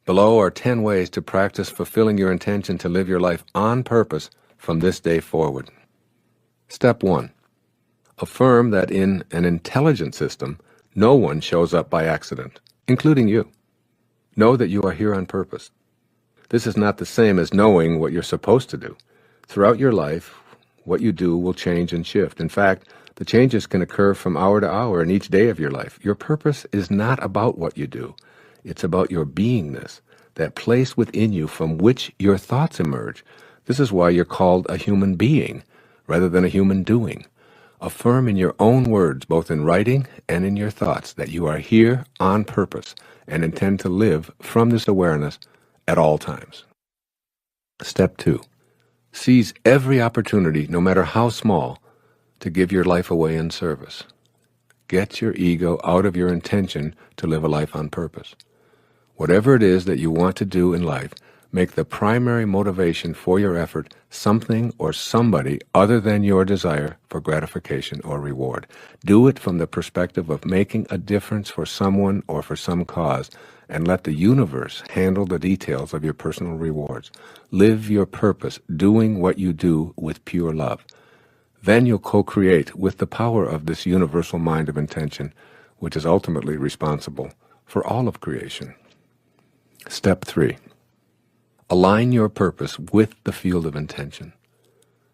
Below are 10 ways to practice fulfilling your intention to live your life on purpose from this day forward. Step 1. Affirm that in an intelligent system, no one shows up by accident, including you. Know that you are here on purpose. This is not the same as knowing what you're supposed to do. Throughout your life, what you do will change and shift. In fact, the changes can occur from hour to hour in each day of your life. Your purpose is not about what you do. It's about your beingness, that place within you from which your thoughts emerge. This is why you're called a human being rather than a human doing. Affirm in your own words, both in writing and in your thoughts, that you are here on purpose and intend to live from this awareness at all times. Step 2. Seize every opportunity, no matter how small, to give your life away in service. Get your ego out of your intention to live a life on purpose. Whatever it is that you want to do in life, make the primary motivation for your effort something or somebody other than your desire for gratification or reward. Do it from the perspective of making a difference for someone or for some cause, and let the universe handle the details of your personal rewards. Live your purpose, doing what you do with pure love. Then you'll co-create with the power of this universal mind of intention, which is ultimately responsible for all of creation. Step 3. Align your purpose with the field of intention.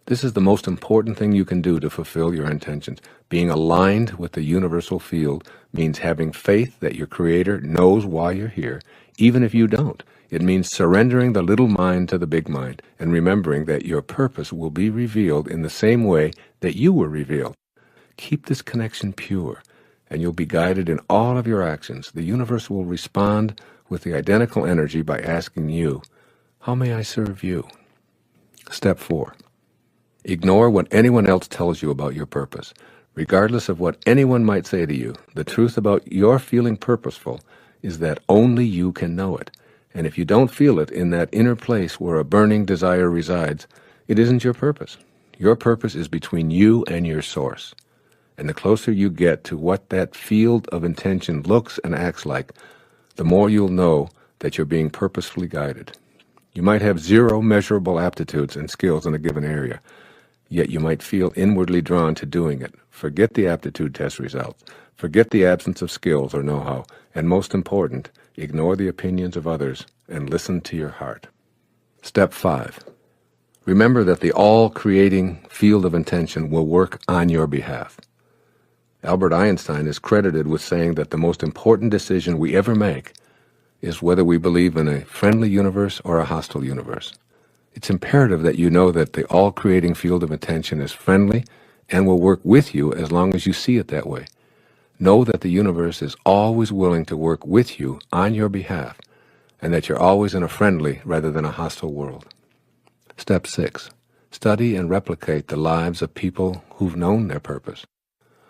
This is the most important thing you can do to fulfill your intentions. Being aligned with the universal field means having faith that your Creator knows why you're here, even if you don't. It means surrendering the little mind to the big mind and remembering that your purpose will be revealed in the same way that you were revealed. Keep this connection pure, and you'll be guided in all of your actions. The universe will respond with the identical energy by asking you, "How may I serve you?" Step 4. Ignore what anyone else tells you about your purpose. Regardless of what anyone might say to you, the truth about your feeling purposeful is that only you can know it. And if you don't feel it in that inner place where a burning desire resides, it isn't your purpose. Your purpose is between you and your source. And the closer you get to what that field of intention looks and acts like, the more you'll know that you're being purposefully guided. You might have zero measurable aptitudes and skills in a given area, yet you might feel inwardly drawn to doing it. Forget the aptitude test results. Forget the absence of skills or know-how. And most important, ignore the opinions of others and listen to your heart. Step 5. Remember that the all-creating field of intention will work on your behalf. Albert Einstein is credited with saying that the most important decision we ever make is whether we believe in a friendly universe or a hostile universe. It's imperative that you know that the all-creating field of intention is friendly and will work with you as long as you see it that way. Know that the universe is always willing to work with you on your behalf, and that you're always in a friendly rather than a hostile world. Step 6. Study and replicate the lives of people who've known their purpose.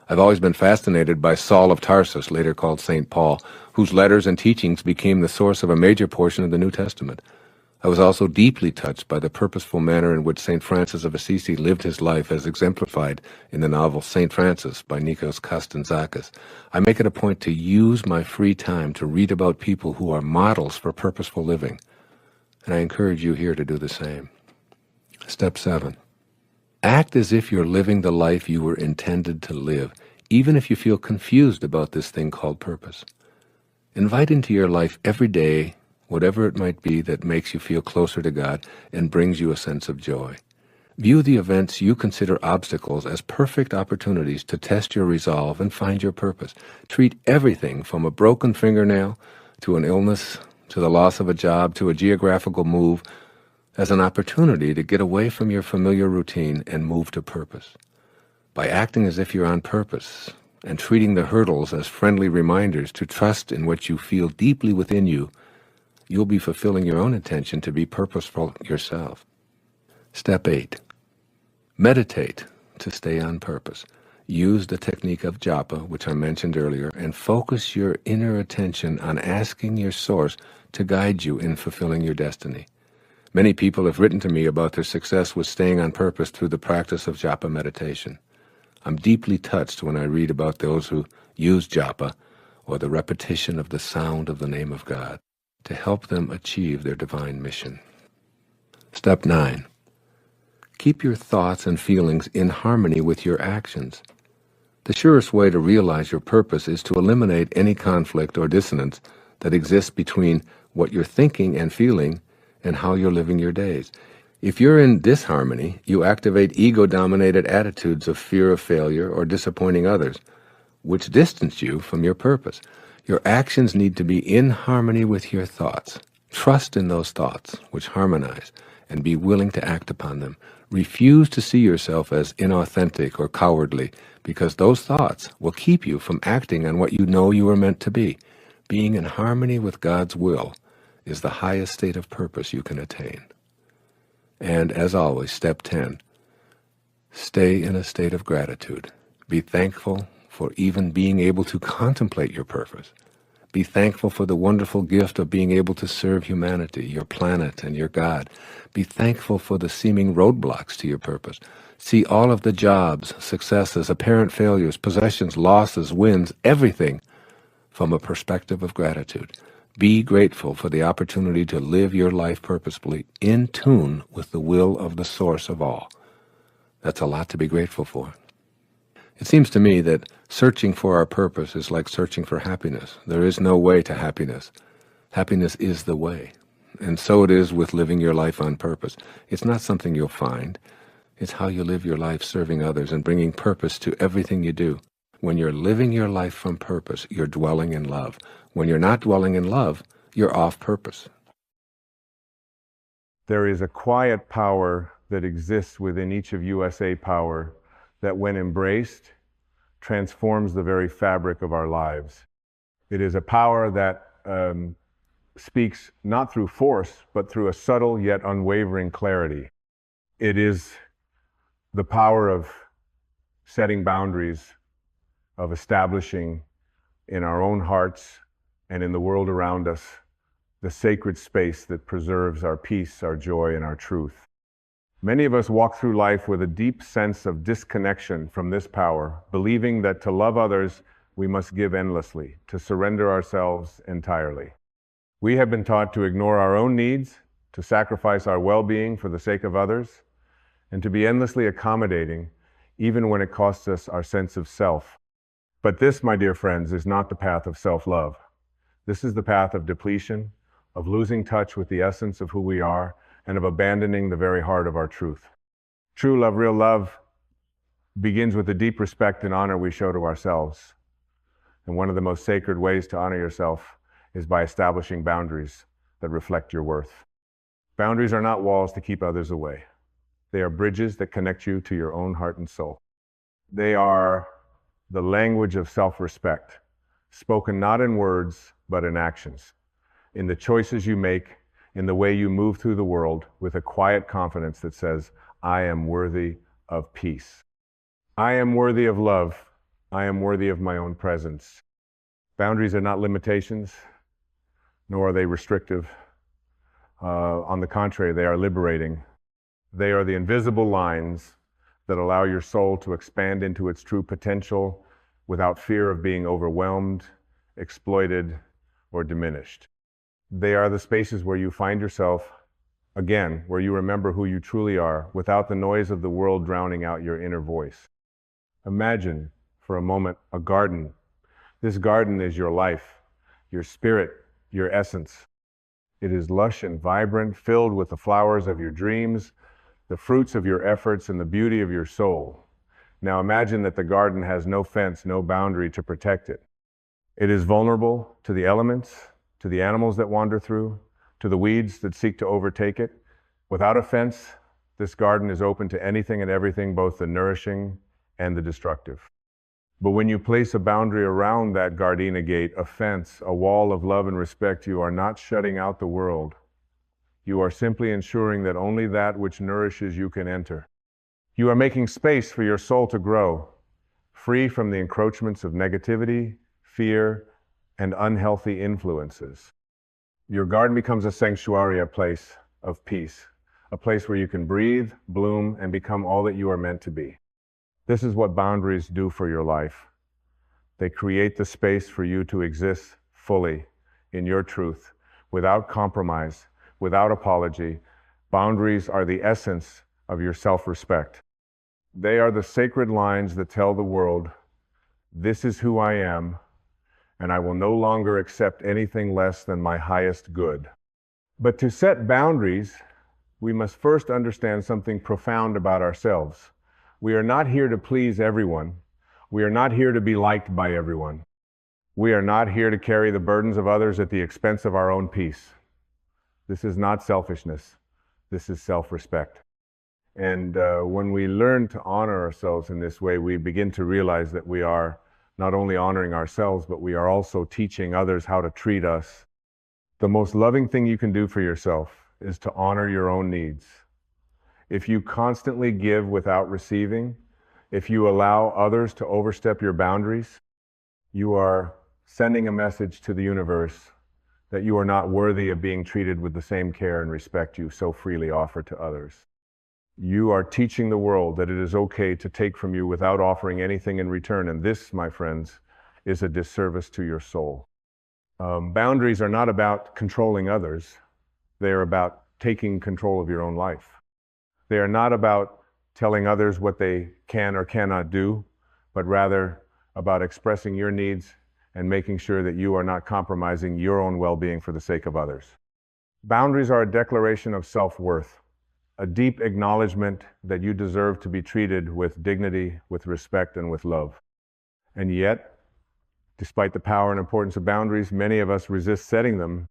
I've always been fascinated by Saul of Tarsus, later called St. Paul, whose letters and teachings became the source of a major portion of the New Testament. I was also deeply touched by the purposeful manner in which St. Francis of Assisi lived his life as exemplified in the novel St. Francis by Nikos Kazantzakis. I make it a point to use my free time to read about people who are models for purposeful living, and I encourage you here to do the same. Step 7. Act as if you're living the life you were intended to live, even if you feel confused about this thing called purpose. Invite into your life every day whatever it might be that makes you feel closer to God and brings you a sense of joy. View the events you consider obstacles as perfect opportunities to test your resolve and find your purpose. Treat everything from a broken fingernail to an illness, to the loss of a job, to a geographical move, as an opportunity to get away from your familiar routine and move to purpose. By acting as if you're on purpose and treating the hurdles as friendly reminders to trust in what you feel deeply within you, you'll be fulfilling your own intention to be purposeful yourself. Step 8. Meditate to stay on purpose. Use the technique of japa, which I mentioned earlier, and focus your inner attention on asking your source to guide you in fulfilling your destiny. Many people have written to me about their success with staying on purpose through the practice of japa meditation. I'm deeply touched when I read about those who use japa, or the repetition of the sound of the name of God. to help them achieve their divine mission. Step 9. Keep your thoughts and feelings in harmony with your actions. The surest way to realize your purpose is to eliminate any conflict or dissonance that exists between what you're thinking and feeling and how you're living your days. If you're in disharmony, you activate ego-dominated attitudes of fear of failure or disappointing others, which distance you from your purpose. Your actions need to be in harmony with your thoughts. Trust in those thoughts, which harmonize, and be willing to act upon them. Refuse to see yourself as inauthentic or cowardly, because those thoughts will keep you from acting on what you know you are meant to be. Being in harmony with God's will is the highest state of purpose you can attain. And as always, step 10, stay in a state of gratitude. Be thankful for even being able to contemplate your purpose. Be thankful for the wonderful gift of being able to serve humanity, your planet, and your God. Be thankful for the seeming roadblocks to your purpose. See all of the jobs, successes, apparent failures, possessions, losses, wins, everything from a perspective of gratitude. Be grateful for the opportunity to live your life purposefully, in tune with the will of the source of all. That's a lot to be grateful for. It seems to me that searching for our purpose is like searching for happiness. There is no way to happiness. Happiness is the way. And so it is with living your life on purpose. It's not something you'll find. It's how you live your life serving others and bringing purpose to everything you do. When you're living your life from purpose, you're dwelling in love. When you're not dwelling in love, you're off purpose. There is a quiet power that exists within each of USA Power that, when embraced, transforms the very fabric of our lives. It is a power that speaks not through force, but through a subtle yet unwavering clarity. It is the power of setting boundaries, of establishing in our own hearts and in the world around us the sacred space that preserves our peace, our joy, and our truth. Many of us walk through life with a deep sense of disconnection from this power, believing that to love others, we must give endlessly, to surrender ourselves entirely. We have been taught to ignore our own needs, to sacrifice our well-being for the sake of others, and to be endlessly accommodating, even when it costs us our sense of self. But this, my dear friends, is not the path of self-love. This is the path of depletion, of losing touch with the essence of who we are, and of abandoning the very heart of our truth. True love, real love, begins with the deep respect and honor we show to ourselves. And one of the most sacred ways to honor yourself is by establishing boundaries that reflect your worth. Boundaries are not walls to keep others away. They are bridges that connect you to your own heart and soul. They are the language of self-respect, spoken not in words, but in actions, in the choices you make, in the way you move through the world with a quiet confidence that says, I am worthy of peace. I am worthy of love. I am worthy of my own presence. Boundaries are not limitations, nor are they restrictive. On the contrary, they are liberating. They are the invisible lines that allow your soul to expand into its true potential without fear of being overwhelmed, exploited, or diminished. They are the spaces where you find yourself, again, where you remember who you truly are without the noise of the world drowning out your inner voice. Imagine for a moment a garden. This garden is your life, your spirit, your essence. It is lush and vibrant, filled with the flowers of your dreams, the fruits of your efforts, and the beauty of your soul. Now imagine that the garden has no fence, no boundary to protect it. It is vulnerable to the elements, to the animals that wander through, to the weeds that seek to overtake it. Without a fence, this garden is open to anything and everything, both the nourishing and the destructive. But when you place a boundary around that gardenia gate, a fence, a wall of love and respect, you are not shutting out the world. You are simply ensuring that only that which nourishes you can enter. You are making space for your soul to grow, free from the encroachments of negativity, fear, and unhealthy influences. Your garden becomes a sanctuary, a place of peace, a place where you can breathe, bloom, and become all that you are meant to be. This is what boundaries do for your life. They create the space for you to exist fully in your truth, without compromise, without apology. Boundaries are the essence of your self-respect. They are the sacred lines that tell the world, this is who I am, and I will no longer accept anything less than my highest good. But to set boundaries, we must first understand something profound about ourselves. We are not here to please everyone. We are not here to be liked by everyone. We are not here to carry the burdens of others at the expense of our own peace. This is not selfishness. This is self-respect. And when we learn to honor ourselves in this way, we begin to realize that we are not only honoring ourselves, but we are also teaching others how to treat us. The most loving thing you can do for yourself is to honor your own needs. If you constantly give without receiving, if you allow others to overstep your boundaries, you are sending a message to the universe that you are not worthy of being treated with the same care and respect you so freely offer to others. You are teaching the world that it is okay to take from you without offering anything in return. And this, my friends, is a disservice to your soul. Boundaries are not about controlling others. They are about taking control of your own life. They are not about telling others what they can or cannot do, but rather about expressing your needs and making sure that you are not compromising your own well-being for the sake of others. Boundaries are a declaration of self-worth, a deep acknowledgement that you deserve to be treated with dignity, with respect, and with love. And yet, despite the power and importance of boundaries, many of us resist setting them.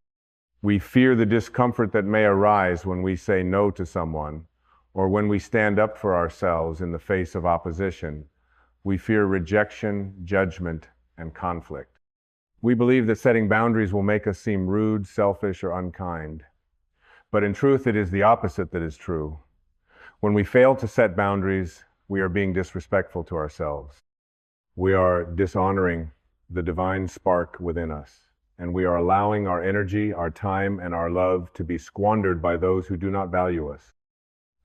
We fear the discomfort that may arise when we say no to someone, or when we stand up for ourselves in the face of opposition. We fear rejection, judgment, and conflict. We believe that setting boundaries will make us seem rude, selfish, or unkind. But in truth, it is the opposite that is true. When we fail to set boundaries, we are being disrespectful to ourselves. We are dishonoring the divine spark within us, and we are allowing our energy, our time, and our love to be squandered by those who do not value us.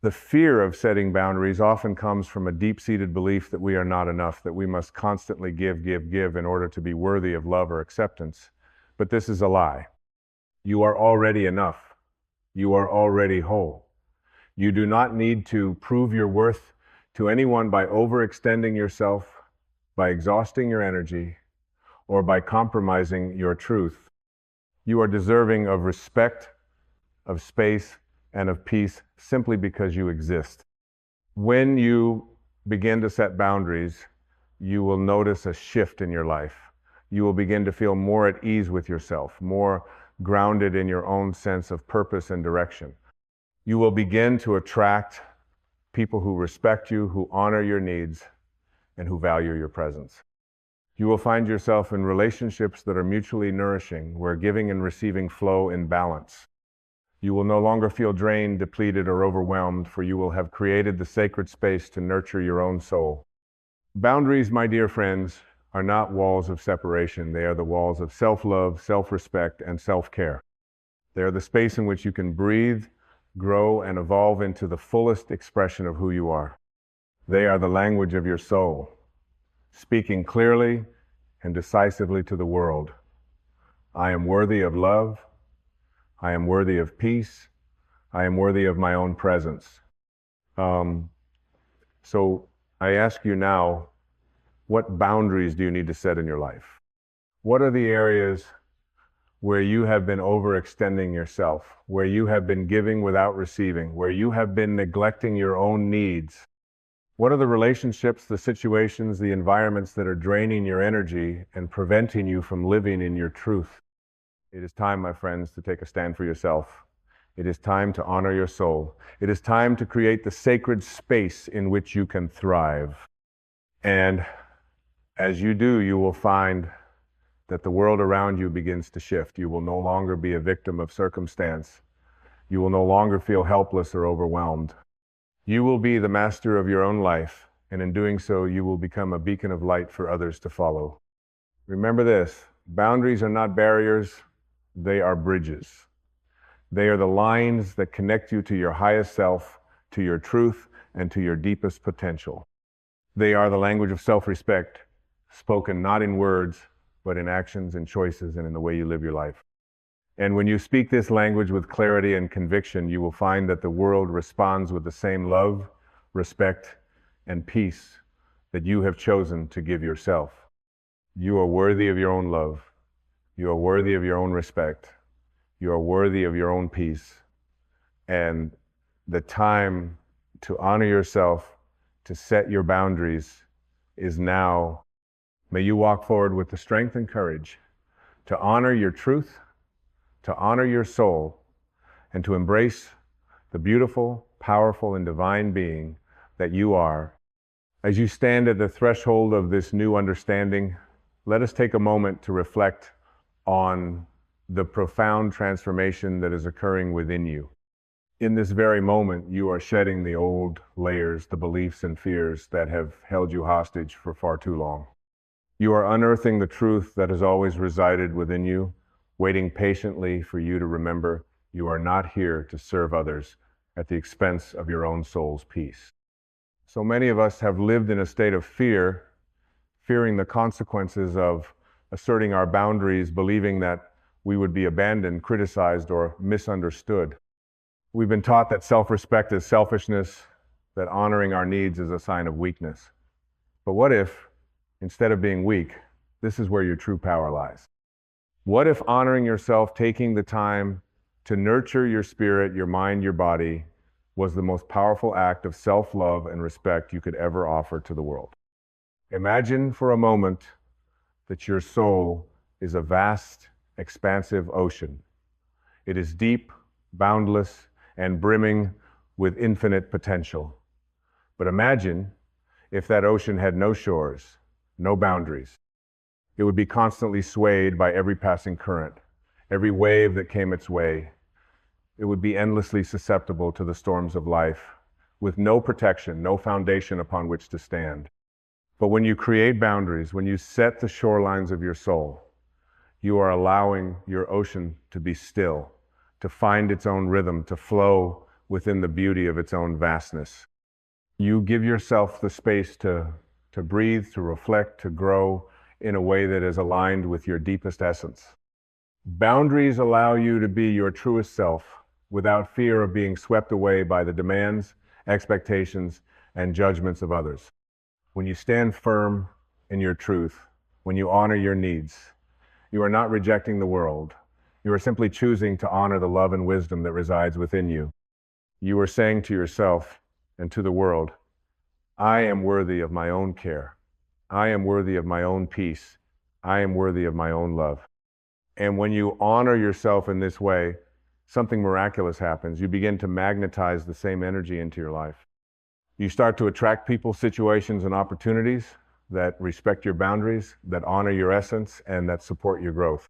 The fear of setting boundaries often comes from a deep-seated belief that we are not enough, that we must constantly give in order to be worthy of love or acceptance. But this is a lie. You are already enough. You are already whole. You do not need to prove your worth to anyone by overextending yourself, by exhausting your energy, or by compromising your truth. You are deserving of respect, of space, and of peace simply because you exist. When you begin to set boundaries, you will notice a shift in your life. You will begin to feel more at ease with yourself, more grounded in your own sense of purpose and direction. You will begin to attract people who respect you, who honor your needs, and who value your presence. You will find yourself in relationships that are mutually nourishing, where giving and receiving flow in balance. You will no longer feel drained, depleted, or overwhelmed, for you will have created the sacred space to nurture your own soul. Boundaries, my dear friends, are not walls of separation. They are the walls of self-love, self-respect, and self-care. They are the space in which you can breathe, grow, and evolve into the fullest expression of who you are. They are the language of your soul, speaking clearly and decisively to the world. I am worthy of love. I am worthy of peace. I am worthy of my own presence. So I ask you now, what boundaries do you need to set in your life? What are the areas where you have been overextending yourself, where you have been giving without receiving, where you have been neglecting your own needs? What are the relationships, the situations, the environments that are draining your energy and preventing you from living in your truth? It is time, my friends, to take a stand for yourself. It is time to honor your soul. It is time to create the sacred space in which you can thrive. And as you do, you will find that the world around you begins to shift. You will no longer be a victim of circumstance. You will no longer feel helpless or overwhelmed. You will be the master of your own life, and in doing so, you will become a beacon of light for others to follow. Remember this, boundaries are not barriers, they are bridges. They are the lines that connect you to your highest self, to your truth, and to your deepest potential. They are the language of self-respect, spoken not in words, but in actions and choices and in the way you live your life. And when you speak this language with clarity and conviction, you will find that the world responds with the same love, respect, and peace that you have chosen to give yourself. You are worthy of your own love. You are worthy of your own respect. You are worthy of your own peace. And the time to honor yourself, to set your boundaries, is now. May you walk forward with the strength and courage to honor your truth, to honor your soul, and to embrace the beautiful, powerful, and divine being that you are. As you stand at the threshold of this new understanding, let us take a moment to reflect on the profound transformation that is occurring within you. In this very moment, you are shedding the old layers, the beliefs and fears that have held you hostage for far too long. You are unearthing the truth that has always resided within you, waiting patiently for you to remember you are not here to serve others at the expense of your own soul's peace. So many of us have lived in a state of fear, fearing the consequences of asserting our boundaries, believing that we would be abandoned, criticized, or misunderstood. We've been taught that self-respect is selfishness, that honoring our needs is a sign of weakness. But what if, instead of being weak, this is where your true power lies? What if honoring yourself, taking the time to nurture your spirit, your mind, your body, was the most powerful act of self-love and respect you could ever offer to the world? Imagine for a moment that your soul is a vast, expansive ocean. It is deep, boundless, and brimming with infinite potential. But imagine if that ocean had no shores, no boundaries. It would be constantly swayed by every passing current, every wave that came its way. It would be endlessly susceptible to the storms of life, with no protection, no foundation upon which to stand. But when you create boundaries, when you set the shorelines of your soul, you are allowing your ocean to be still, to find its own rhythm, to flow within the beauty of its own vastness. You give yourself the space to breathe, to reflect, to grow in a way that is aligned with your deepest essence. Boundaries allow you to be your truest self without fear of being swept away by the demands, expectations, and judgments of others. When you stand firm in your truth, when you honor your needs, you are not rejecting the world. You are simply choosing to honor the love and wisdom that resides within you. You are saying to yourself and to the world, I am worthy of my own care. I am worthy of my own peace. I am worthy of my own love. And when you honor yourself in this way, something miraculous happens. You begin to magnetize the same energy into your life. You start to attract people, situations, and opportunities that respect your boundaries, that honor your essence, and that support your growth.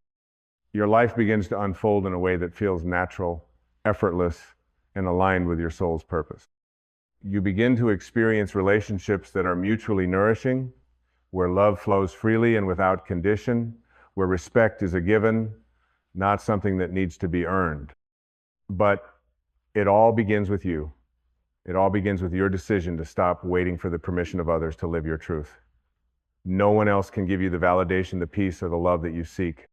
Your life begins to unfold in a way that feels natural, effortless, and aligned with your soul's purpose. You begin to experience relationships that are mutually nourishing, where love flows freely and without condition, where respect is a given, not something that needs to be earned. But it all begins with you. It all begins with your decision to stop waiting for the permission of others to live your truth. No one else can give you the validation, the peace, or the love that you seek.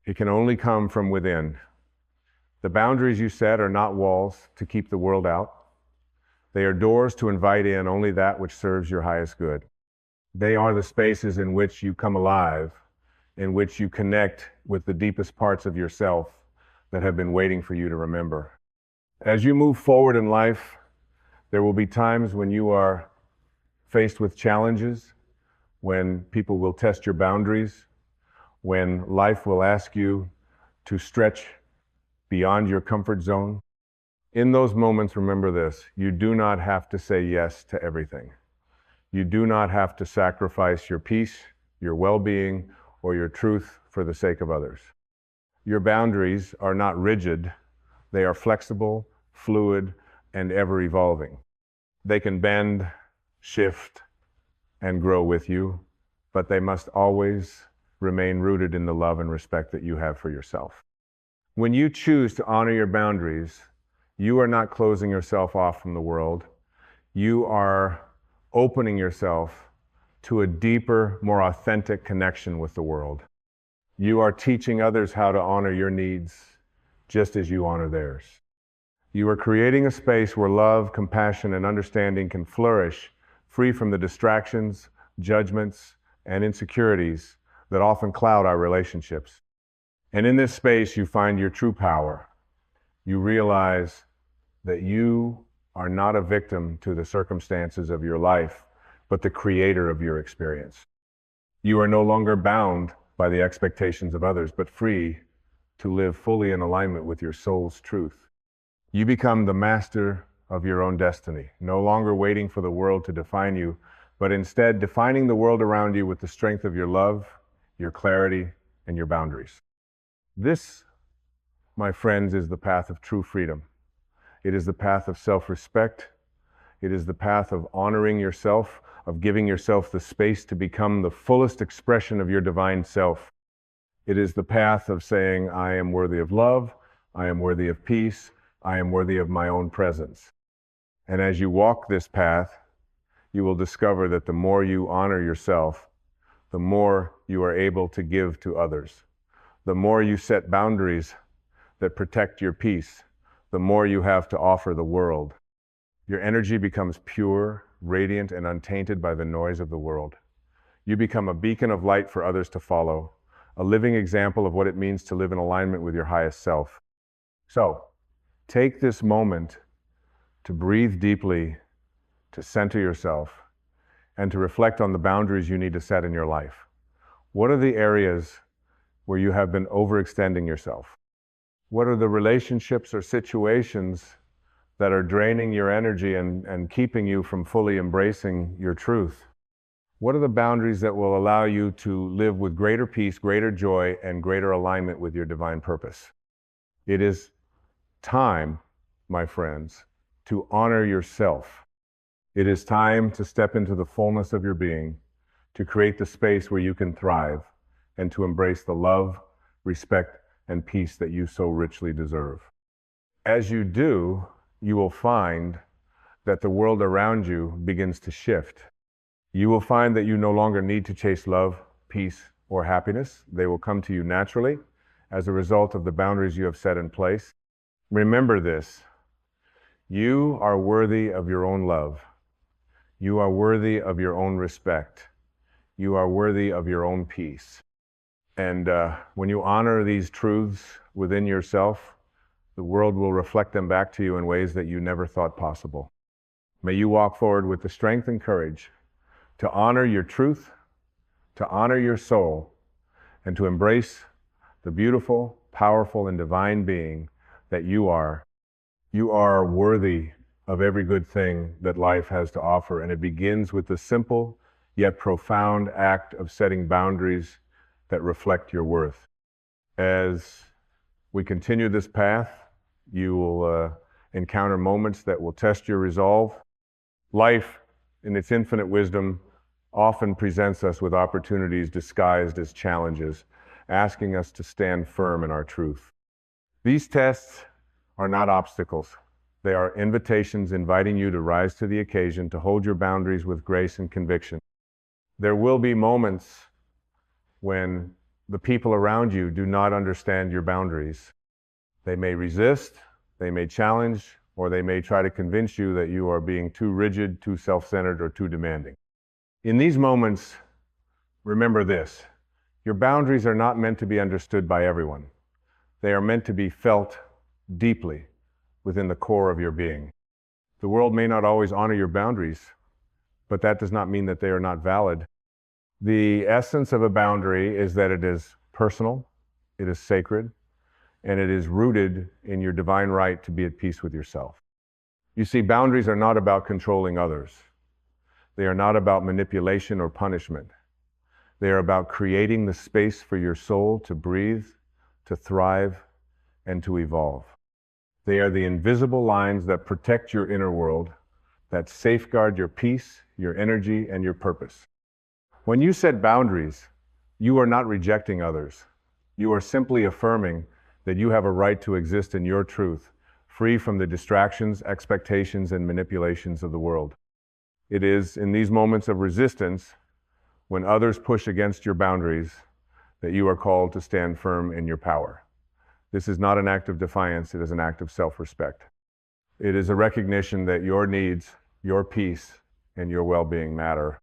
It can only come from within. The boundaries you set are not walls to keep the world out. They are doors to invite in only that which serves your highest good. They are the spaces in which you come alive, in which you connect with the deepest parts of yourself that have been waiting for you to remember. As you move forward in life, there will be times when you are faced with challenges, when people will test your boundaries, when life will ask you to stretch beyond your comfort zone. In those moments, remember this: you do not have to say yes to everything. You do not have to sacrifice your peace, your well-being, or your truth for the sake of others. Your boundaries are not rigid. They are flexible, fluid, and ever-evolving. They can bend, shift, and grow with you, but they must always remain rooted in the love and respect that you have for yourself. When you choose to honor your boundaries, you are not closing yourself off from the world. You are opening yourself to a deeper, more authentic connection with the world. You are teaching others how to honor your needs just as you honor theirs. You are creating a space where love, compassion, and understanding can flourish, free from the distractions, judgments, and insecurities that often cloud our relationships. And in this space, you find your true power. You realize that you are not a victim to the circumstances of your life, but the creator of your experience. You are no longer bound by the expectations of others, but free to live fully in alignment with your soul's truth. You become the master of your own destiny, no longer waiting for the world to define you, but instead defining the world around you with the strength of your love, your clarity, and your boundaries. This, my friends, is the path of true freedom. It is the path of self-respect. It is the path of honoring yourself, of giving yourself the space to become the fullest expression of your divine self. It is the path of saying, I am worthy of love, I am worthy of peace, I am worthy of my own presence. And as you walk this path, you will discover that the more you honor yourself, the more you are able to give to others. The more you set boundaries that protect your peace, the more you have to offer the world. Your energy becomes pure, radiant, and untainted by the noise of the world. You become a beacon of light for others to follow, a living example of what it means to live in alignment with your highest self. So, take this moment to breathe deeply, to center yourself, and to reflect on the boundaries you need to set in your life. What are the areas where you have been overextending yourself? What are the relationships or situations that are draining your energy and keeping you from fully embracing your truth? What are the boundaries that will allow you to live with greater peace, greater joy, and greater alignment with your divine purpose? It is time, my friends, to honor yourself. It is time to step into the fullness of your being, to create the space where you can thrive, and to embrace the love, respect, and peace that you so richly deserve. As you do, you will find that the world around you begins to shift. You will find that you no longer need to chase love, peace, or happiness. They will come to you naturally as a result of the boundaries you have set in place. Remember this: you are worthy of your own love. You are worthy of your own respect. You are worthy of your own peace. And when you honor these truths within yourself, the world will reflect them back to you in ways that you never thought possible. May you walk forward with the strength and courage to honor your truth, to honor your soul, and to embrace the beautiful, powerful, and divine being that you are. You are worthy of every good thing that life has to offer, and it begins with the simple yet profound act of setting boundaries that reflect your worth. As we continue this path, you will encounter moments that will test your resolve. Life, in its infinite wisdom, often presents us with opportunities disguised as challenges, asking us to stand firm in our truth. These tests are not obstacles. They are invitations inviting you to rise to the occasion, to hold your boundaries with grace and conviction. There will be moments when the people around you do not understand your boundaries. They may resist, they may challenge, or they may try to convince you that you are being too rigid, too self-centered, or too demanding. In these moments, remember this: your boundaries are not meant to be understood by everyone. They are meant to be felt deeply within the core of your being. The world may not always honor your boundaries, but that does not mean that they are not valid. The essence of a boundary is that it is personal, it is sacred, and it is rooted in your divine right to be at peace with yourself. You see, boundaries are not about controlling others. They are not about manipulation or punishment. They are about creating the space for your soul to breathe, to thrive, and to evolve. They are the invisible lines that protect your inner world, that safeguard your peace, your energy, and your purpose. When you set boundaries, you are not rejecting others. You are simply affirming that you have a right to exist in your truth, free from the distractions, expectations, and manipulations of the world. It is in these moments of resistance, when others push against your boundaries, that you are called to stand firm in your power. This is not an act of defiance, it is an act of self-respect. It is a recognition that your needs, your peace, and your well-being matter.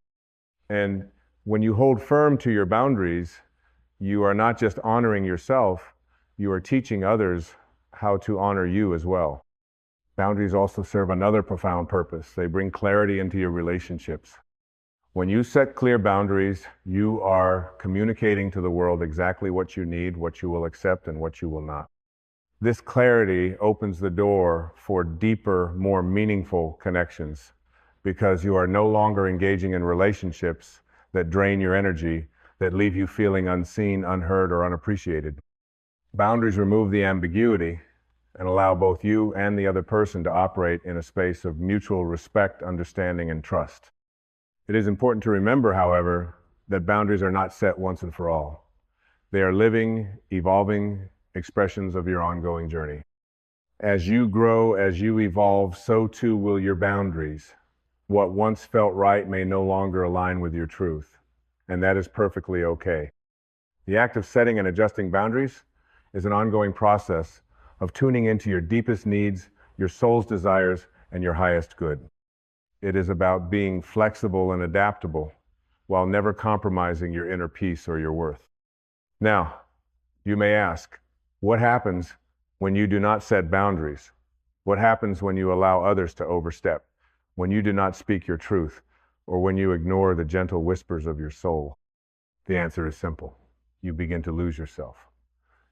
And when you hold firm to your boundaries, you are not just honoring yourself, you are teaching others how to honor you as well. Boundaries also serve another profound purpose. They bring clarity into your relationships. When you set clear boundaries, you are communicating to the world exactly what you need, what you will accept, and what you will not. This clarity opens the door for deeper, more meaningful connections because you are no longer engaging in relationships that drain your energy, that leave you feeling unseen, unheard, or unappreciated. Boundaries remove the ambiguity and allow both you and the other person to operate in a space of mutual respect, understanding, and trust. It is important to remember, however, that boundaries are not set once and for all. They are living, evolving expressions of your ongoing journey. As you grow, as you evolve, so too will your boundaries. What once felt right may no longer align with your truth, and that is perfectly okay. The act of setting and adjusting boundaries is an ongoing process of tuning into your deepest needs, your soul's desires, and your highest good. It is about being flexible and adaptable while never compromising your inner peace or your worth. Now, you may ask, what happens when you do not set boundaries? What happens when you allow others to overstep? When you do not speak your truth, or when you ignore the gentle whispers of your soul? The answer is simple. You begin to lose yourself.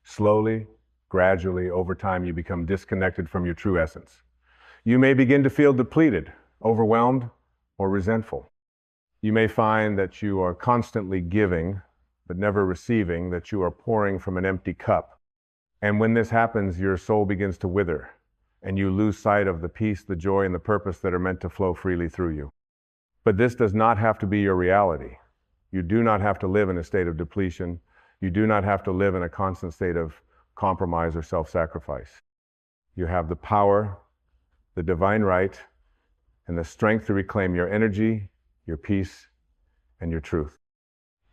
Slowly, gradually, over time, you become disconnected from your true essence. You may begin to feel depleted, overwhelmed, or resentful. You may find that you are constantly giving, but never receiving, that you are pouring from an empty cup. And when this happens, your soul begins to wither, and you lose sight of the peace, the joy, and the purpose that are meant to flow freely through you. But this does not have to be your reality. You do not have to live in a state of depletion. You do not have to live in a constant state of compromise or self-sacrifice. You have the power, the divine right, and the strength to reclaim your energy, your peace, and your truth.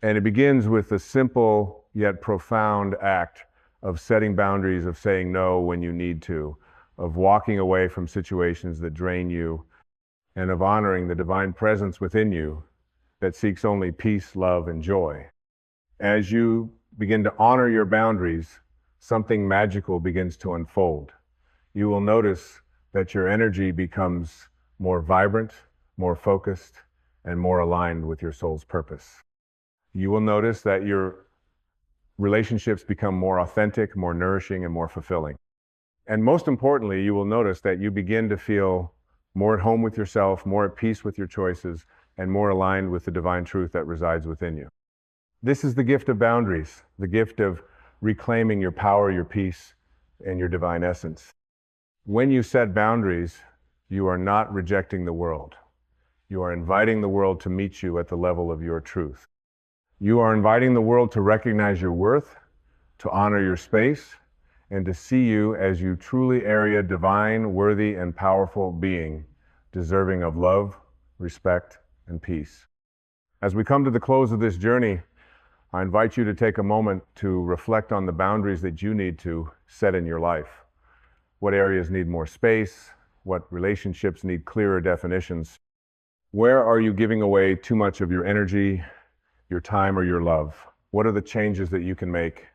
And it begins with the simple yet profound act of setting boundaries, of saying no when you need to, of walking away from situations that drain you, and of honoring the divine presence within you that seeks only peace, love, and joy. As you begin to honor your boundaries, something magical begins to unfold. You will notice that your energy becomes more vibrant, more focused, and more aligned with your soul's purpose. You will notice that your relationships become more authentic, more nourishing, and more fulfilling. And most importantly, you will notice that you begin to feel more at home with yourself, more at peace with your choices, and more aligned with the divine truth that resides within you. This is the gift of boundaries, the gift of reclaiming your power, your peace, and your divine essence. When you set boundaries, you are not rejecting the world. You are inviting the world to meet you at the level of your truth. You are inviting the world to recognize your worth, to honor your space, and to see you as you truly are a divine, worthy, and powerful being, deserving of love, respect, and peace. As we come to the close of this journey, I invite you to take a moment to reflect on the boundaries that you need to set in your life. What areas need more space? What relationships need clearer definitions? Where are you giving away too much of your energy, your time, or your love? What are the changes that you can make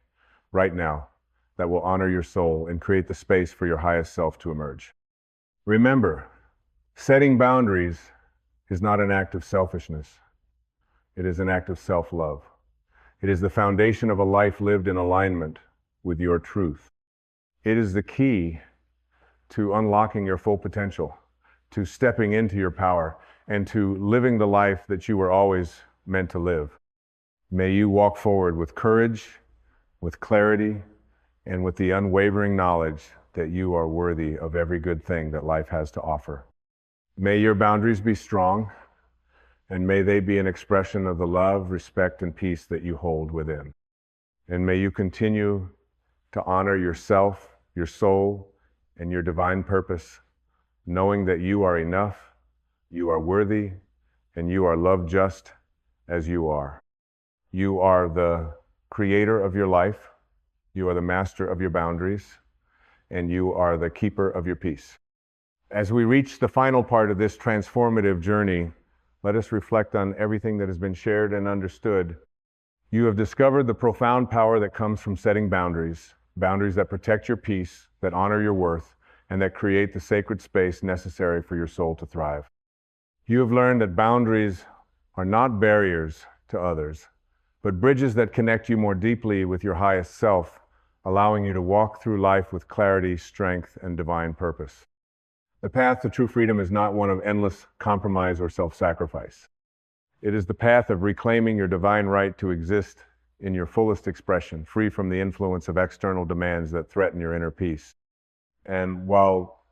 right now that will honor your soul and create the space for your highest self to emerge? Remember, setting boundaries is not an act of selfishness. It is an act of self-love. It is the foundation of a life lived in alignment with your truth. It is the key to unlocking your full potential, to stepping into your power, and to living the life that you were always meant to live. May you walk forward with courage, with clarity, and with the unwavering knowledge that you are worthy of every good thing that life has to offer. May your boundaries be strong, and may they be an expression of the love, respect, and peace that you hold within. And may you continue to honor yourself, your soul, and your divine purpose, knowing that you are enough, you are worthy, and you are loved just as you are. You are the creator of your life. You are the master of your boundaries, and you are the keeper of your peace. As we reach the final part of this transformative journey, let us reflect on everything that has been shared and understood. You have discovered the profound power that comes from setting boundaries, boundaries that protect your peace, that honor your worth, and that create the sacred space necessary for your soul to thrive. You have learned that boundaries are not barriers to others, but bridges that connect you more deeply with your highest self, allowing you to walk through life with clarity, strength, and divine purpose. The path to true freedom is not one of endless compromise or self-sacrifice. It is the path of reclaiming your divine right to exist in your fullest expression, free from the influence of external demands that threaten your inner peace. And while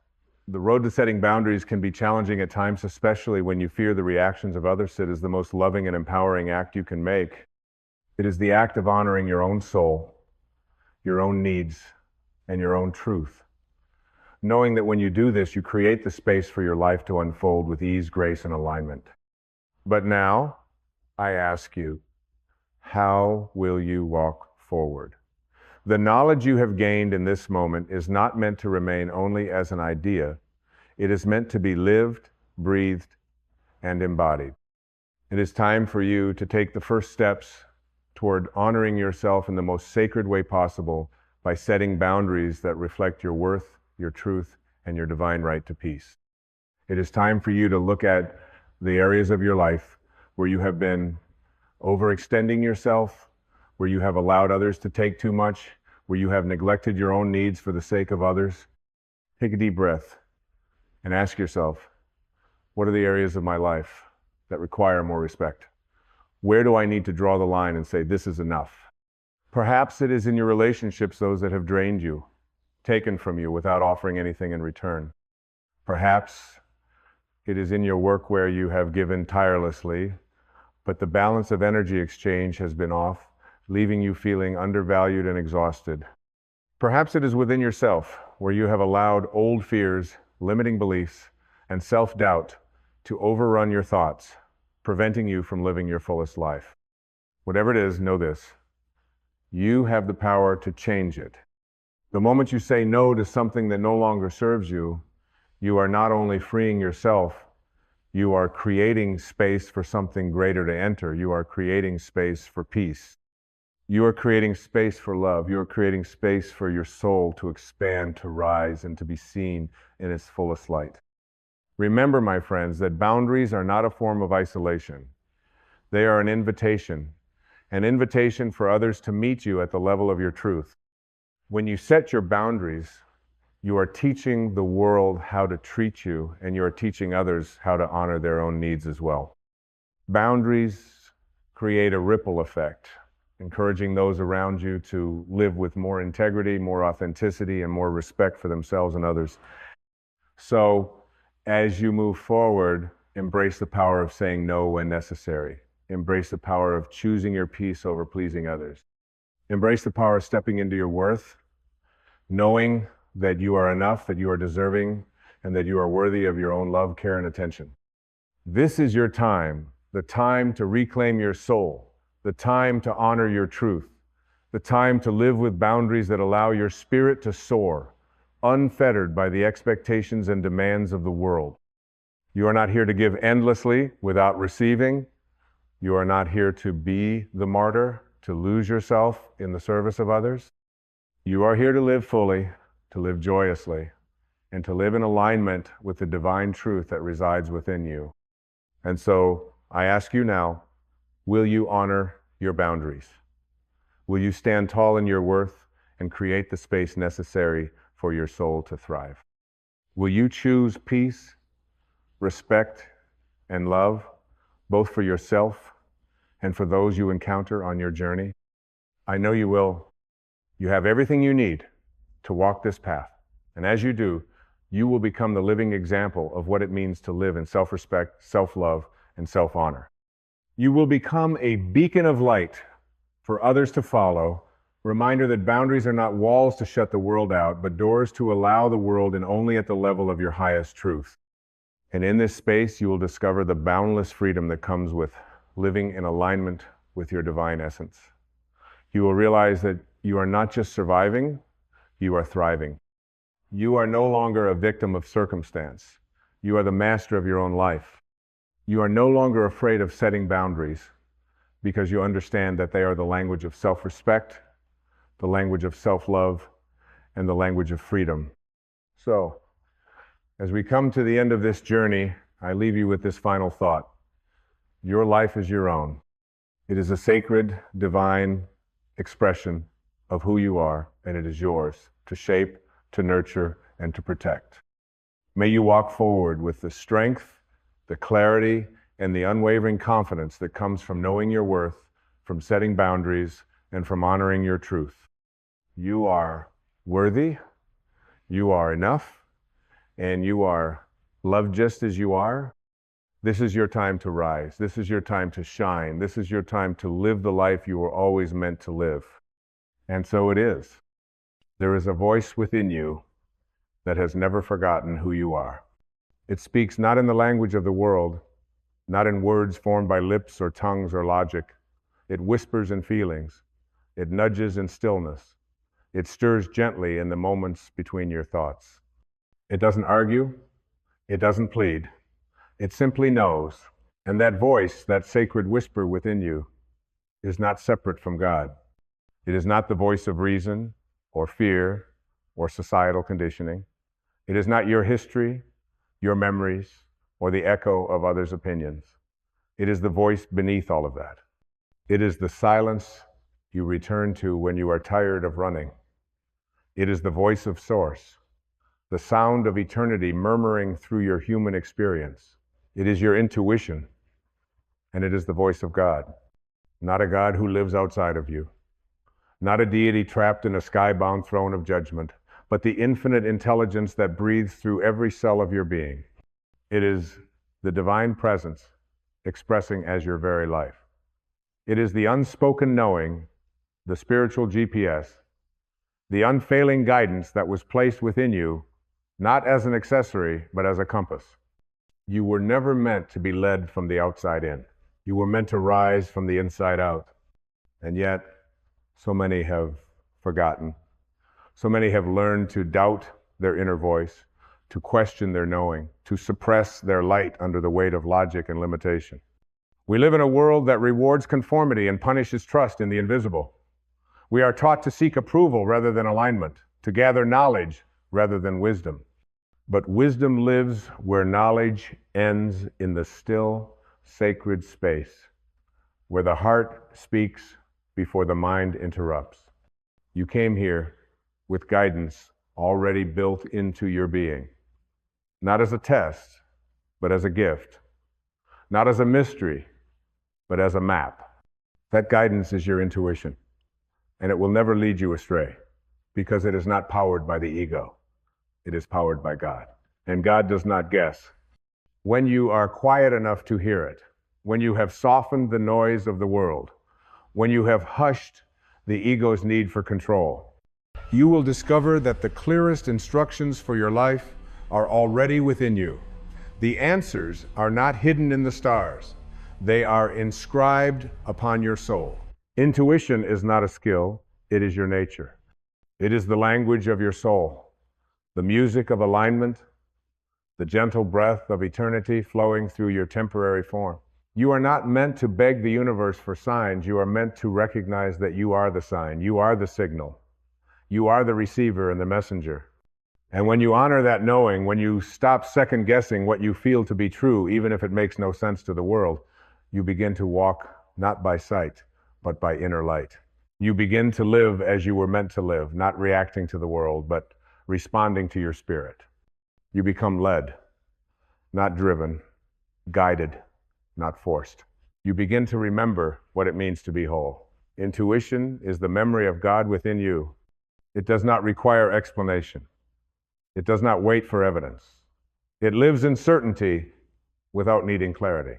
the road to setting boundaries can be challenging at times, especially when you fear the reactions of others, it is the most loving and empowering act you can make. It is the act of honoring your own soul, your own needs, and your own truth. Knowing that when you do this, you create the space for your life to unfold with ease, grace, and alignment. But now, I ask you, how will you walk forward? The knowledge you have gained in this moment is not meant to remain only as an idea. It is meant to be lived, breathed, and embodied. It is time for you to take the first steps toward honoring yourself in the most sacred way possible by setting boundaries that reflect your worth, your truth, and your divine right to peace. It is time for you to look at the areas of your life where you have been overextending yourself, where you have allowed others to take too much, where you have neglected your own needs for the sake of others. Take a deep breath and ask yourself, what are the areas of my life that require more respect? Where do I need to draw the line and say, this is enough? Perhaps it is in your relationships, those that have drained you, taken from you without offering anything in return. Perhaps it is in your work where you have given tirelessly, but the balance of energy exchange has been off, leaving you feeling undervalued and exhausted. Perhaps it is within yourself where you have allowed old fears, limiting beliefs, and self-doubt to overrun your thoughts, preventing you from living your fullest life. Whatever it is, know this: you have the power to change it. The moment you say no to something that no longer serves you, you are not only freeing yourself, you are creating space for something greater to enter. You are creating space for peace. You are creating space for love. You are creating space for your soul to expand, to rise, and to be seen in its fullest light. Remember, my friends, that boundaries are not a form of isolation. They are an invitation for others to meet you at the level of your truth. When you set your boundaries, you are teaching the world how to treat you, and you are teaching others how to honor their own needs as well. Boundaries create a ripple effect, encouraging those around you to live with more integrity, more authenticity, and more respect for themselves and others. So, as you move forward, embrace the power of saying no when necessary. Embrace the power of choosing your peace over pleasing others. Embrace the power of stepping into your worth, knowing that you are enough, that you are deserving, and that you are worthy of your own love, care, and attention. This is your time, the time to reclaim your soul, the time to honor your truth, the time to live with boundaries that allow your spirit to soar, unfettered by the expectations and demands of the world. You are not here to give endlessly without receiving. You are not here to be the martyr, to lose yourself in the service of others. You are here to live fully, to live joyously, and to live in alignment with the divine truth that resides within you. And so I ask you now, will you honor your boundaries? Will you stand tall in your worth and create the space necessary for your soul to thrive? Will you choose peace, respect, and love, both for yourself and for those you encounter on your journey? I know you will. You have everything you need to walk this path. And as you do, you will become the living example of what it means to live in self-respect, self-love, and self-honor. You will become a beacon of light for others to follow. Reminder that boundaries are not walls to shut the world out, but doors to allow the world in only at the level of your highest truth. And in this space, you will discover the boundless freedom that comes with living in alignment with your divine essence. You will realize that You are not just surviving, you are thriving. You are no longer a victim of circumstance. You are the master of your own life. You are no longer afraid of setting boundaries because you understand that they are the language of self-respect, the language of self-love, and the language of freedom. So, as we come to the end of this journey, I leave you with this final thought. Your life is your own. It is a sacred, divine expression of who you are, and it is yours to shape, to nurture, and to protect. May you walk forward with the strength, the clarity, and the unwavering confidence that comes from knowing your worth, from setting boundaries, and from honoring your truth. You are worthy, you are enough, and you are loved just as you are. This is your time to rise. This is your time to shine. This is your time to live the life you were always meant to live. And so it is. There is a voice within you that has never forgotten who you are. It speaks not in the language of the world, not in words formed by lips or tongues or logic. It whispers in feelings. It nudges in stillness. It stirs gently in the moments between your thoughts. It doesn't argue. It doesn't plead. It simply knows. And that voice, that sacred whisper within you, is not separate from God. It is not the voice of reason or fear or societal conditioning. It is not your history, your memories, or the echo of others' opinions. It is the voice beneath all of that. It is the silence you return to when you are tired of running. It is the voice of Source, the sound of eternity murmuring through your human experience. It is your intuition, and it is the voice of God, not a God who lives outside of you, not a deity trapped in a skybound throne of judgment, but the infinite intelligence that breathes through every cell of your being. It is the divine presence expressing as your very life. It is the unspoken knowing, the spiritual GPS, the unfailing guidance that was placed within you, not as an accessory, but as a compass. You were never meant to be led from the outside in. You were meant to rise from the inside out. And yet, so many have forgotten. So many have learned to doubt their inner voice, to question their knowing, to suppress their light under the weight of logic and limitation. We live in a world that rewards conformity and punishes trust in the invisible. We are taught to seek approval rather than alignment, to gather knowledge rather than wisdom. But wisdom lives where knowledge ends, in the still, sacred space, where the heart speaks before the mind interrupts. You came here with guidance already built into your being, not as a test, but as a gift, not as a mystery, but as a map. That guidance is your intuition, and it will never lead you astray, because it is not powered by the ego. It is powered by God. And God does not guess. When you are quiet enough to hear it, when you have softened the noise of the world, when you have hushed the ego's need for control, you will discover that the clearest instructions for your life are already within you. The answers are not hidden in the stars. They are inscribed upon your soul. Intuition is not a skill, it is your nature. It is the language of your soul, the music of alignment, the gentle breath of eternity flowing through your temporary form. You are not meant to beg the universe for signs. You are meant to recognize that you are the sign. You are the signal. You are the receiver and the messenger. And when you honor that knowing, when you stop second guessing what you feel to be true, even if it makes no sense to the world, you begin to walk not by sight, but by inner light. You begin to live as you were meant to live, not reacting to the world, but responding to your spirit. You become led, not driven, guided, not forced. You begin to remember what it means to be whole. Intuition is the memory of God within you. It does not require explanation. It does not wait for evidence. It lives in certainty without needing clarity.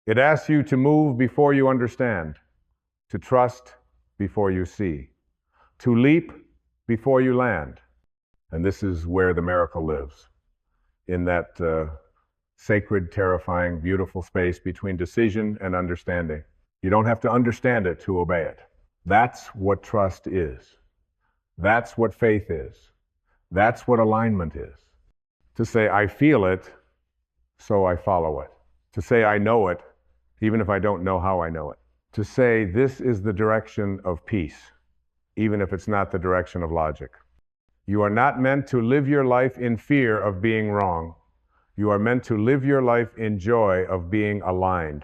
It asks you to move before you understand, to trust before you see, to leap before you land. And this is where the miracle lives, in that sacred, terrifying, beautiful space between decision and understanding. You don't have to understand it to obey it. That's what trust is. That's what faith is. That's what alignment is. To say, I feel it, so I follow it. To say, I know it, even if I don't know how I know it. To say, this is the direction of peace, even if it's not the direction of logic. You are not meant to live your life in fear of being wrong. You are meant to live your life in joy of being aligned.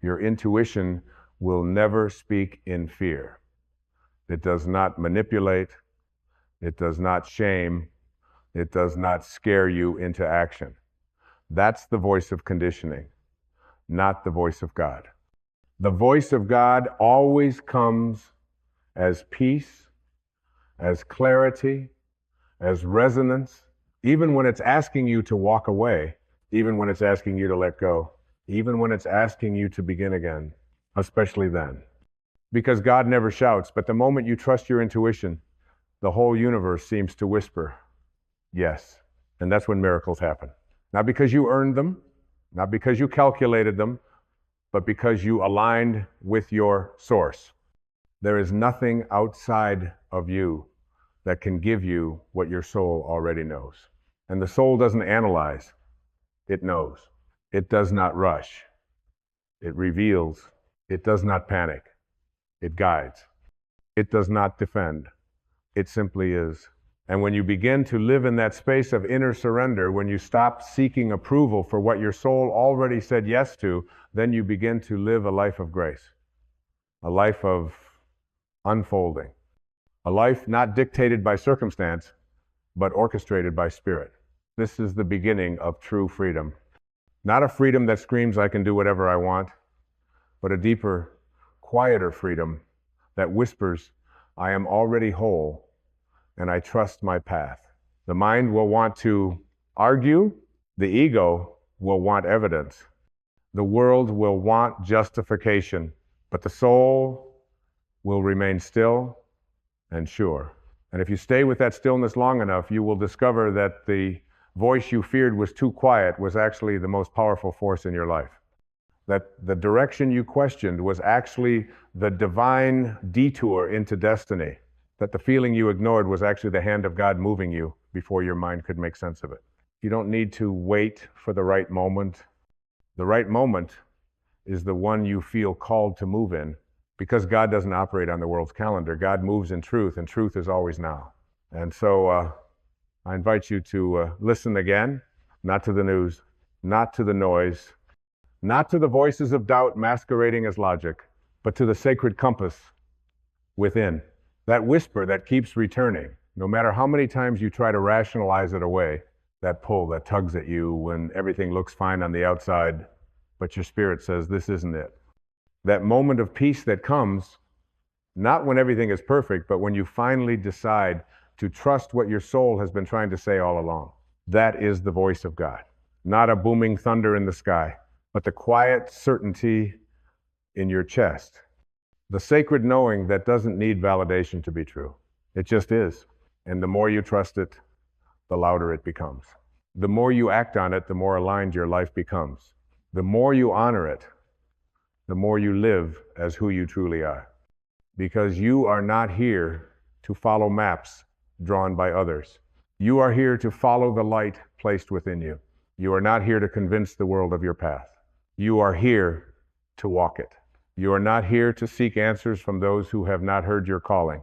Your intuition will never speak in fear. It does not manipulate. It does not shame. It does not scare you into action. That's the voice of conditioning, not the voice of God. The voice of God always comes as peace, as clarity, as resonance, even when it's asking you to walk away, even when it's asking you to let go, even when it's asking you to begin again, especially then. Because God never shouts, but the moment you trust your intuition, the whole universe seems to whisper, yes. And that's when miracles happen. Not because you earned them, not because you calculated them, but because you aligned with your source. There is nothing outside of you that can give you what your soul already knows. And the soul doesn't analyze, it knows. It does not rush, it reveals. It does not panic, it guides. It does not defend, it simply is. And when you begin to live in that space of inner surrender, when you stop seeking approval for what your soul already said yes to, then you begin to live a life of grace, a life of unfolding, a life not dictated by circumstance, but orchestrated by spirit. This is the beginning of true freedom. Not a freedom that screams, I can do whatever I want, but a deeper, quieter freedom that whispers, I am already whole and I trust my path. The mind will want to argue, the ego will want evidence, the world will want justification, but the soul will remain still and sure. And if you stay with that stillness long enough, you will discover that the voice you feared was too quiet was actually the most powerful force in your life. That the direction you questioned was actually the divine detour into destiny. That the feeling you ignored was actually the hand of God moving you before your mind could make sense of it. You don't need to wait for the right moment. The right moment is the one you feel called to move in, because God doesn't operate on the world's calendar. God moves in truth, and truth is always now. And so I invite you to listen again, not to the news, not to the noise, not to the voices of doubt masquerading as logic, but to the sacred compass within. That whisper that keeps returning, no matter how many times you try to rationalize it away, that pull that tugs at you when everything looks fine on the outside, but your spirit says, this isn't it. That moment of peace that comes, not when everything is perfect, but when you finally decide to trust what your soul has been trying to say all along. That is the voice of God. Not a booming thunder in the sky, but the quiet certainty in your chest. The sacred knowing that doesn't need validation to be true. It just is. And the more you trust it, the louder it becomes. The more you act on it, the more aligned your life becomes. The more you honor it, the more you live as who you truly are. Because you are not here to follow maps drawn by others. You are here to follow the light placed within you. You are not here to convince the world of your path. You are here to walk it. You are not here to seek answers from those who have not heard your calling.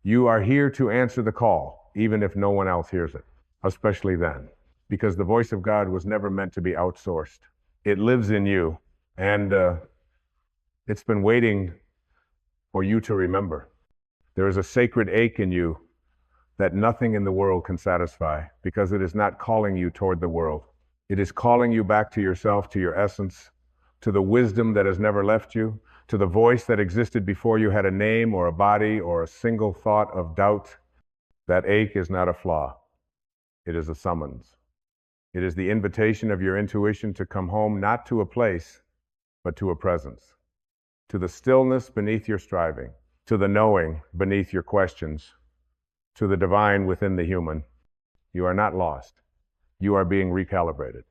You are here to answer the call, even if no one else hears it, especially then, because the voice of God was never meant to be outsourced. It lives in you, and it's been waiting for you to remember. There is a sacred ache in you that nothing in the world can satisfy, because it is not calling you toward the world. It is calling you back to yourself, to your essence, to the wisdom that has never left you, to the voice that existed before you had a name or a body or a single thought of doubt. That ache is not a flaw. It is a summons. It is the invitation of your intuition to come home, not to a place, but to a presence, to the stillness beneath your striving, to the knowing beneath your questions, to the divine within the human. You are not lost. You are being recalibrated,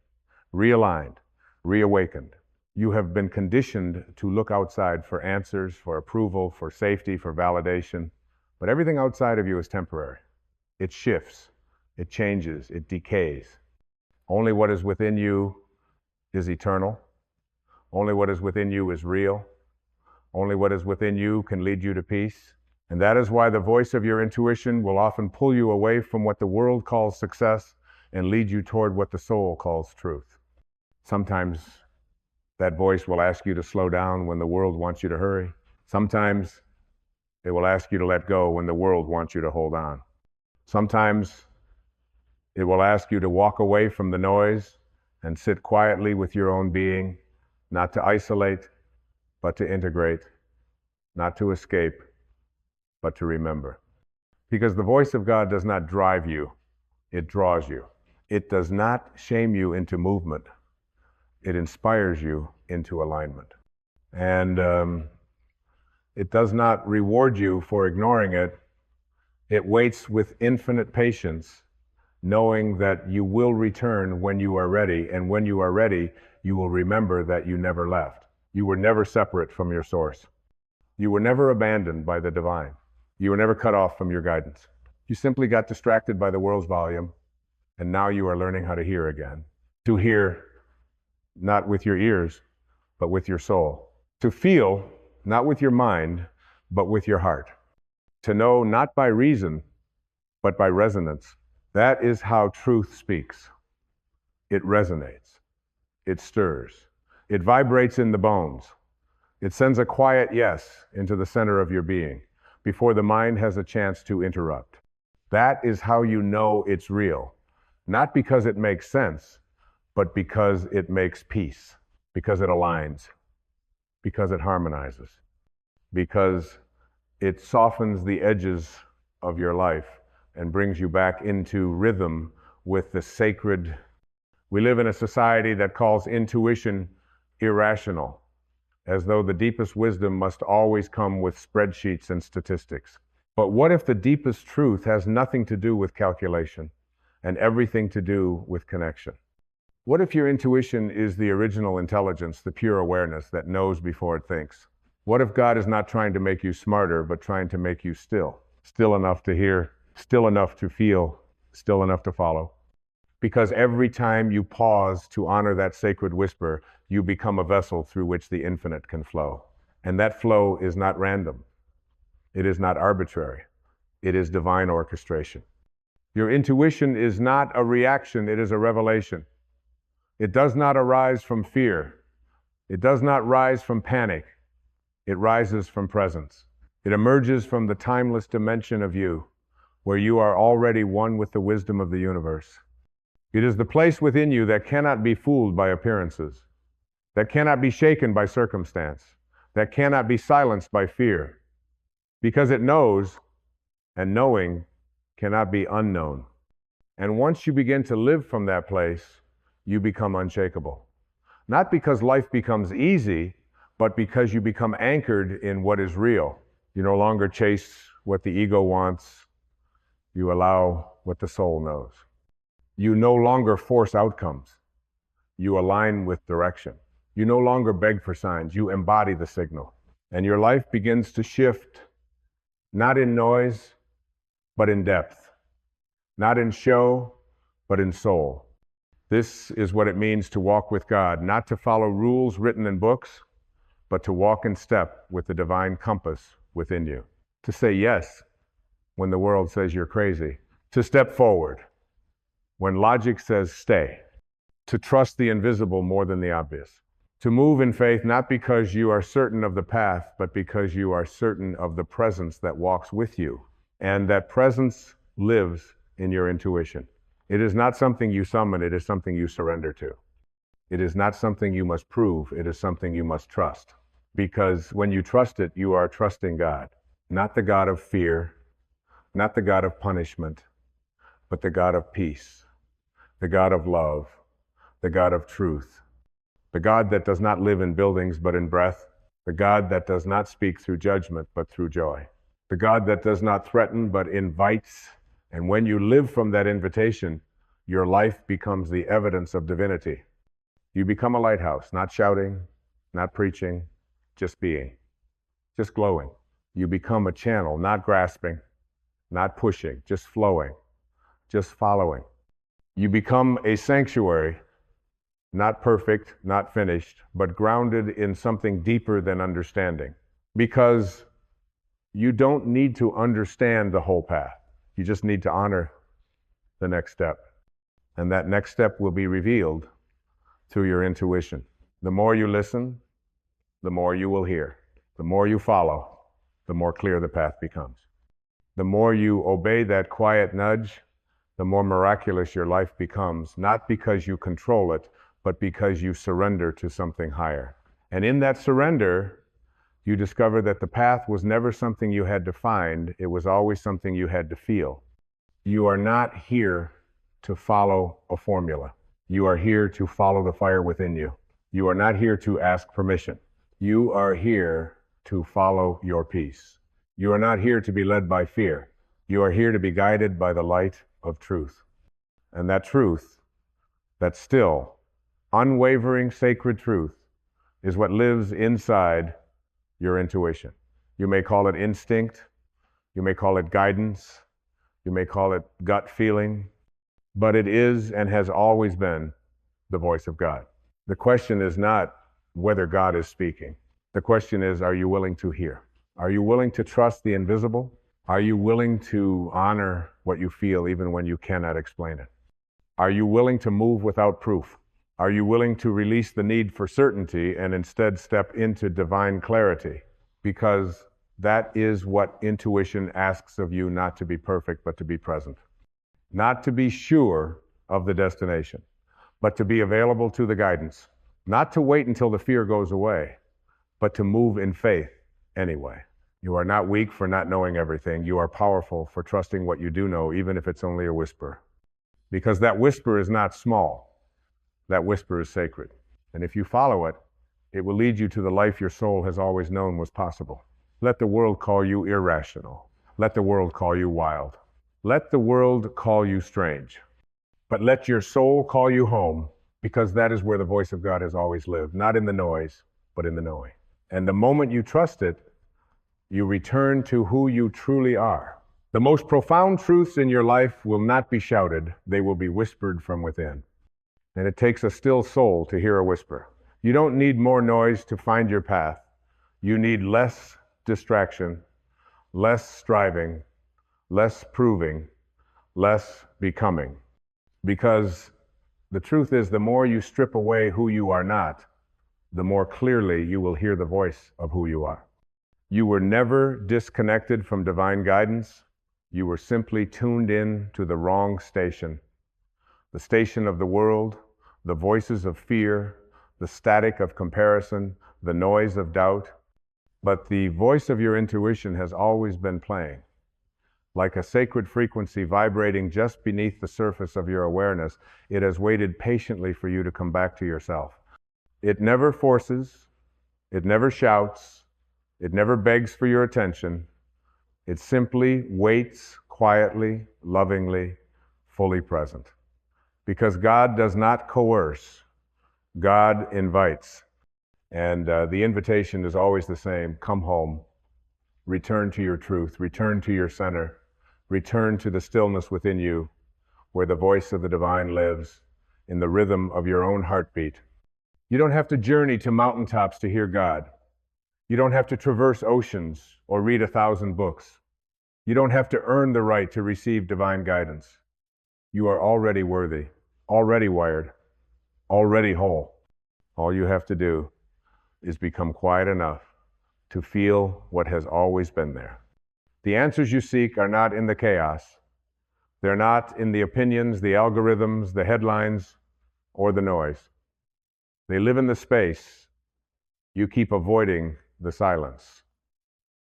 realigned, reawakened. You have been conditioned to look outside for answers, for approval, for safety, for validation. But everything outside of you is temporary. It shifts, it changes, it decays. Only what is within you is eternal. Only what is within you is real. Only what is within you can lead you to peace. And that is why the voice of your intuition will often pull you away from what the world calls success and lead you toward what the soul calls truth. Sometimes that voice will ask you to slow down when the world wants you to hurry. Sometimes it will ask you to let go when the world wants you to hold on. Sometimes it will ask you to walk away from the noise and sit quietly with your own being, not to isolate, but to integrate, not to escape, but to remember. Because the voice of God does not drive you, it draws you. It does not shame you into movement. It inspires you into alignment. And it does not reward you for ignoring it. It waits with infinite patience, knowing that you will return when you are ready. And when you are ready, you will remember that you never left. You were never separate from your source. You were never abandoned by the divine. You were never cut off from your guidance. You simply got distracted by the world's volume, and now you are learning how to hear again. To hear, not with your ears, but with your soul. To feel, not with your mind, but with your heart. To know not by reason, but by resonance. That is how truth speaks. It resonates. It stirs. It vibrates in the bones. It sends a quiet yes into the center of your being before the mind has a chance to interrupt. That is how you know it's real. Not because it makes sense, but because it makes peace, because it aligns, because it harmonizes, because it softens the edges of your life and brings you back into rhythm with the sacred. We live in a society that calls intuition irrational, as though the deepest wisdom must always come with spreadsheets and statistics. But what if the deepest truth has nothing to do with calculation and everything to do with connection? What if your intuition is the original intelligence, the pure awareness that knows before it thinks? What if God is not trying to make you smarter, but trying to make you still? Still enough to hear, still enough to feel, still enough to follow. Because every time you pause to honor that sacred whisper, you become a vessel through which the infinite can flow. And that flow is not random. It is not arbitrary. It is divine orchestration. Your intuition is not a reaction, it is a revelation. It does not arise from fear. It does not rise from panic. It rises from presence. It emerges from the timeless dimension of you, where you are already one with the wisdom of the universe. It is the place within you that cannot be fooled by appearances, that cannot be shaken by circumstance, that cannot be silenced by fear, because it knows, and knowing cannot be unknown. And once you begin to live from that place, you become unshakable. Not because life becomes easy, but because you become anchored in what is real. You no longer chase what the ego wants. You allow what the soul knows. You no longer force outcomes. You align with direction. You no longer beg for signs. You embody the signal. And your life begins to shift, not in noise, but in depth. Not in show, but in soul. This is what it means to walk with God, not to follow rules written in books, but to walk in step with the divine compass within you. To say yes when the world says you're crazy. To step forward when logic says stay. To trust the invisible more than the obvious. To move in faith not because you are certain of the path, but because you are certain of the presence that walks with you. And that presence lives in your intuition. It is not something you summon, it is something you surrender to. It is not something you must prove, it is something you must trust. Because when you trust it, you are trusting God. Not the God of fear, not the God of punishment, but the God of peace, the God of love, the God of truth, the God that does not live in buildings but in breath, the God that does not speak through judgment but through joy, the God that does not threaten but invites. And when you live from that invitation, your life becomes the evidence of divinity. You become a lighthouse, not shouting, not preaching, just being, just glowing. You become a channel, not grasping, not pushing, just flowing, just following. You become a sanctuary, not perfect, not finished, but grounded in something deeper than understanding. Because you don't need to understand the whole path. You just need to honor the next step. And that next step will be revealed through your intuition. The more you listen, the more you will hear. The more you follow, the more clear the path becomes. The more you obey that quiet nudge, the more miraculous your life becomes, not because you control it, but because you surrender to something higher. And in that surrender, you discover that the path was never something you had to find, it was always something you had to feel. You are not here to follow a formula. You are here to follow the fire within you. You are not here to ask permission. You are here to follow your peace. You are not here to be led by fear. You are here to be guided by the light of truth. And that truth, that still, unwavering, sacred truth, is what lives inside your intuition. You may call it instinct. You may call it guidance. You may call it gut feeling. But it is and has always been the voice of God. The question is not whether God is speaking. The question is, are you willing to hear? Are you willing to trust the invisible? Are you willing to honor what you feel even when you cannot explain it? Are you willing to move without proof? Are you willing to release the need for certainty and instead step into divine clarity? Because that is what intuition asks of you, not to be perfect, but to be present. Not to be sure of the destination, but to be available to the guidance. Not to wait until the fear goes away, but to move in faith anyway. You are not weak for not knowing everything. You are powerful for trusting what you do know, even if it's only a whisper. Because that whisper is not small. That whisper is sacred. And if you follow it, it will lead you to the life your soul has always known was possible. Let the world call you irrational. Let the world call you wild. Let the world call you strange. But let your soul call you home, because that is where the voice of God has always lived, not in the noise, but in the knowing. And the moment you trust it, you return to who you truly are. The most profound truths in your life will not be shouted, they will be whispered from within. And it takes a still soul to hear a whisper. You don't need more noise to find your path. You need less distraction, less striving, less proving, less becoming. Because the truth is, the more you strip away who you are not, the more clearly you will hear the voice of who you are. You were never disconnected from divine guidance. You were simply tuned in to the wrong station. The station of the world, the voices of fear, the static of comparison, the noise of doubt. But the voice of your intuition has always been playing. Like a sacred frequency vibrating just beneath the surface of your awareness, it has waited patiently for you to come back to yourself. It never forces, it never shouts, it never begs for your attention. It simply waits quietly, lovingly, fully present. Because God does not coerce, God invites. And the invitation is always the same: come home, return to your truth, return to your center, return to the stillness within you, where the voice of the divine lives in the rhythm of your own heartbeat. You don't have to journey to mountaintops to hear God. You don't have to traverse oceans or read 1,000 books. You don't have to earn the right to receive divine guidance. You are already worthy, already wired, already whole. All you have to do is become quiet enough to feel what has always been there. The answers you seek are not in the chaos. They're not in the opinions, the algorithms, the headlines, or the noise. They live in the space you keep avoiding: the silence,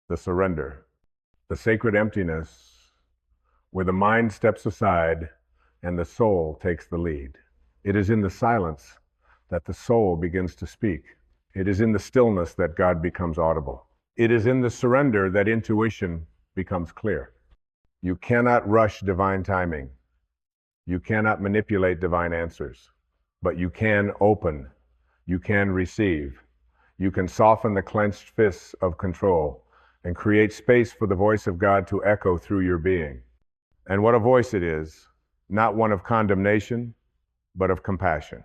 the surrender, the sacred emptiness, where the mind steps aside and the soul takes the lead. It is in the silence that the soul begins to speak. It is in the stillness that God becomes audible. It is in the surrender that intuition becomes clear. You cannot rush divine timing. You cannot manipulate divine answers, but you can open. You can receive. You can soften the clenched fists of control and create space for the voice of God to echo through your being. And what a voice it is, not one of condemnation, but of compassion.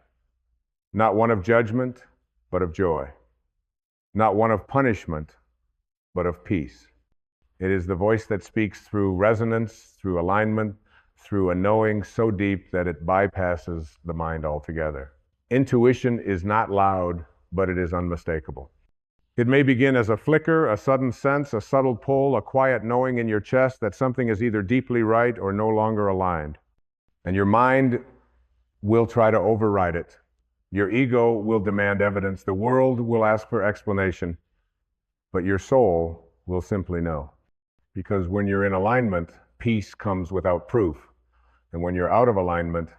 Not one of judgment, but of joy. Not one of punishment, but of peace. It is the voice that speaks through resonance, through alignment, through a knowing so deep that it bypasses the mind altogether. Intuition is not loud, but it is unmistakable. It may begin as a flicker, a sudden sense, a subtle pull, a quiet knowing in your chest that something is either deeply right or no longer aligned. And your mind will try to override it. Your ego will demand evidence. The world will ask for explanation. But your soul will simply know. Because when you're in alignment, peace comes without proof. And when you're out of alignment,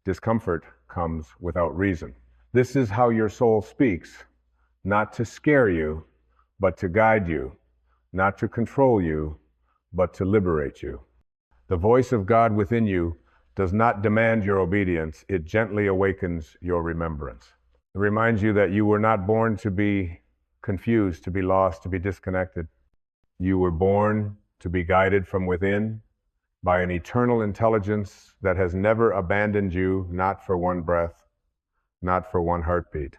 discomfort comes without reason. This is how your soul speaks, not to scare you, but to guide you, not to control you, but to liberate you. The voice of God within you does not demand your obedience. It gently awakens your remembrance. It reminds you that you were not born to be confused, to be lost, to be disconnected. You were born to be guided from within by an eternal intelligence that has never abandoned you, not for one breath, not for one heartbeat.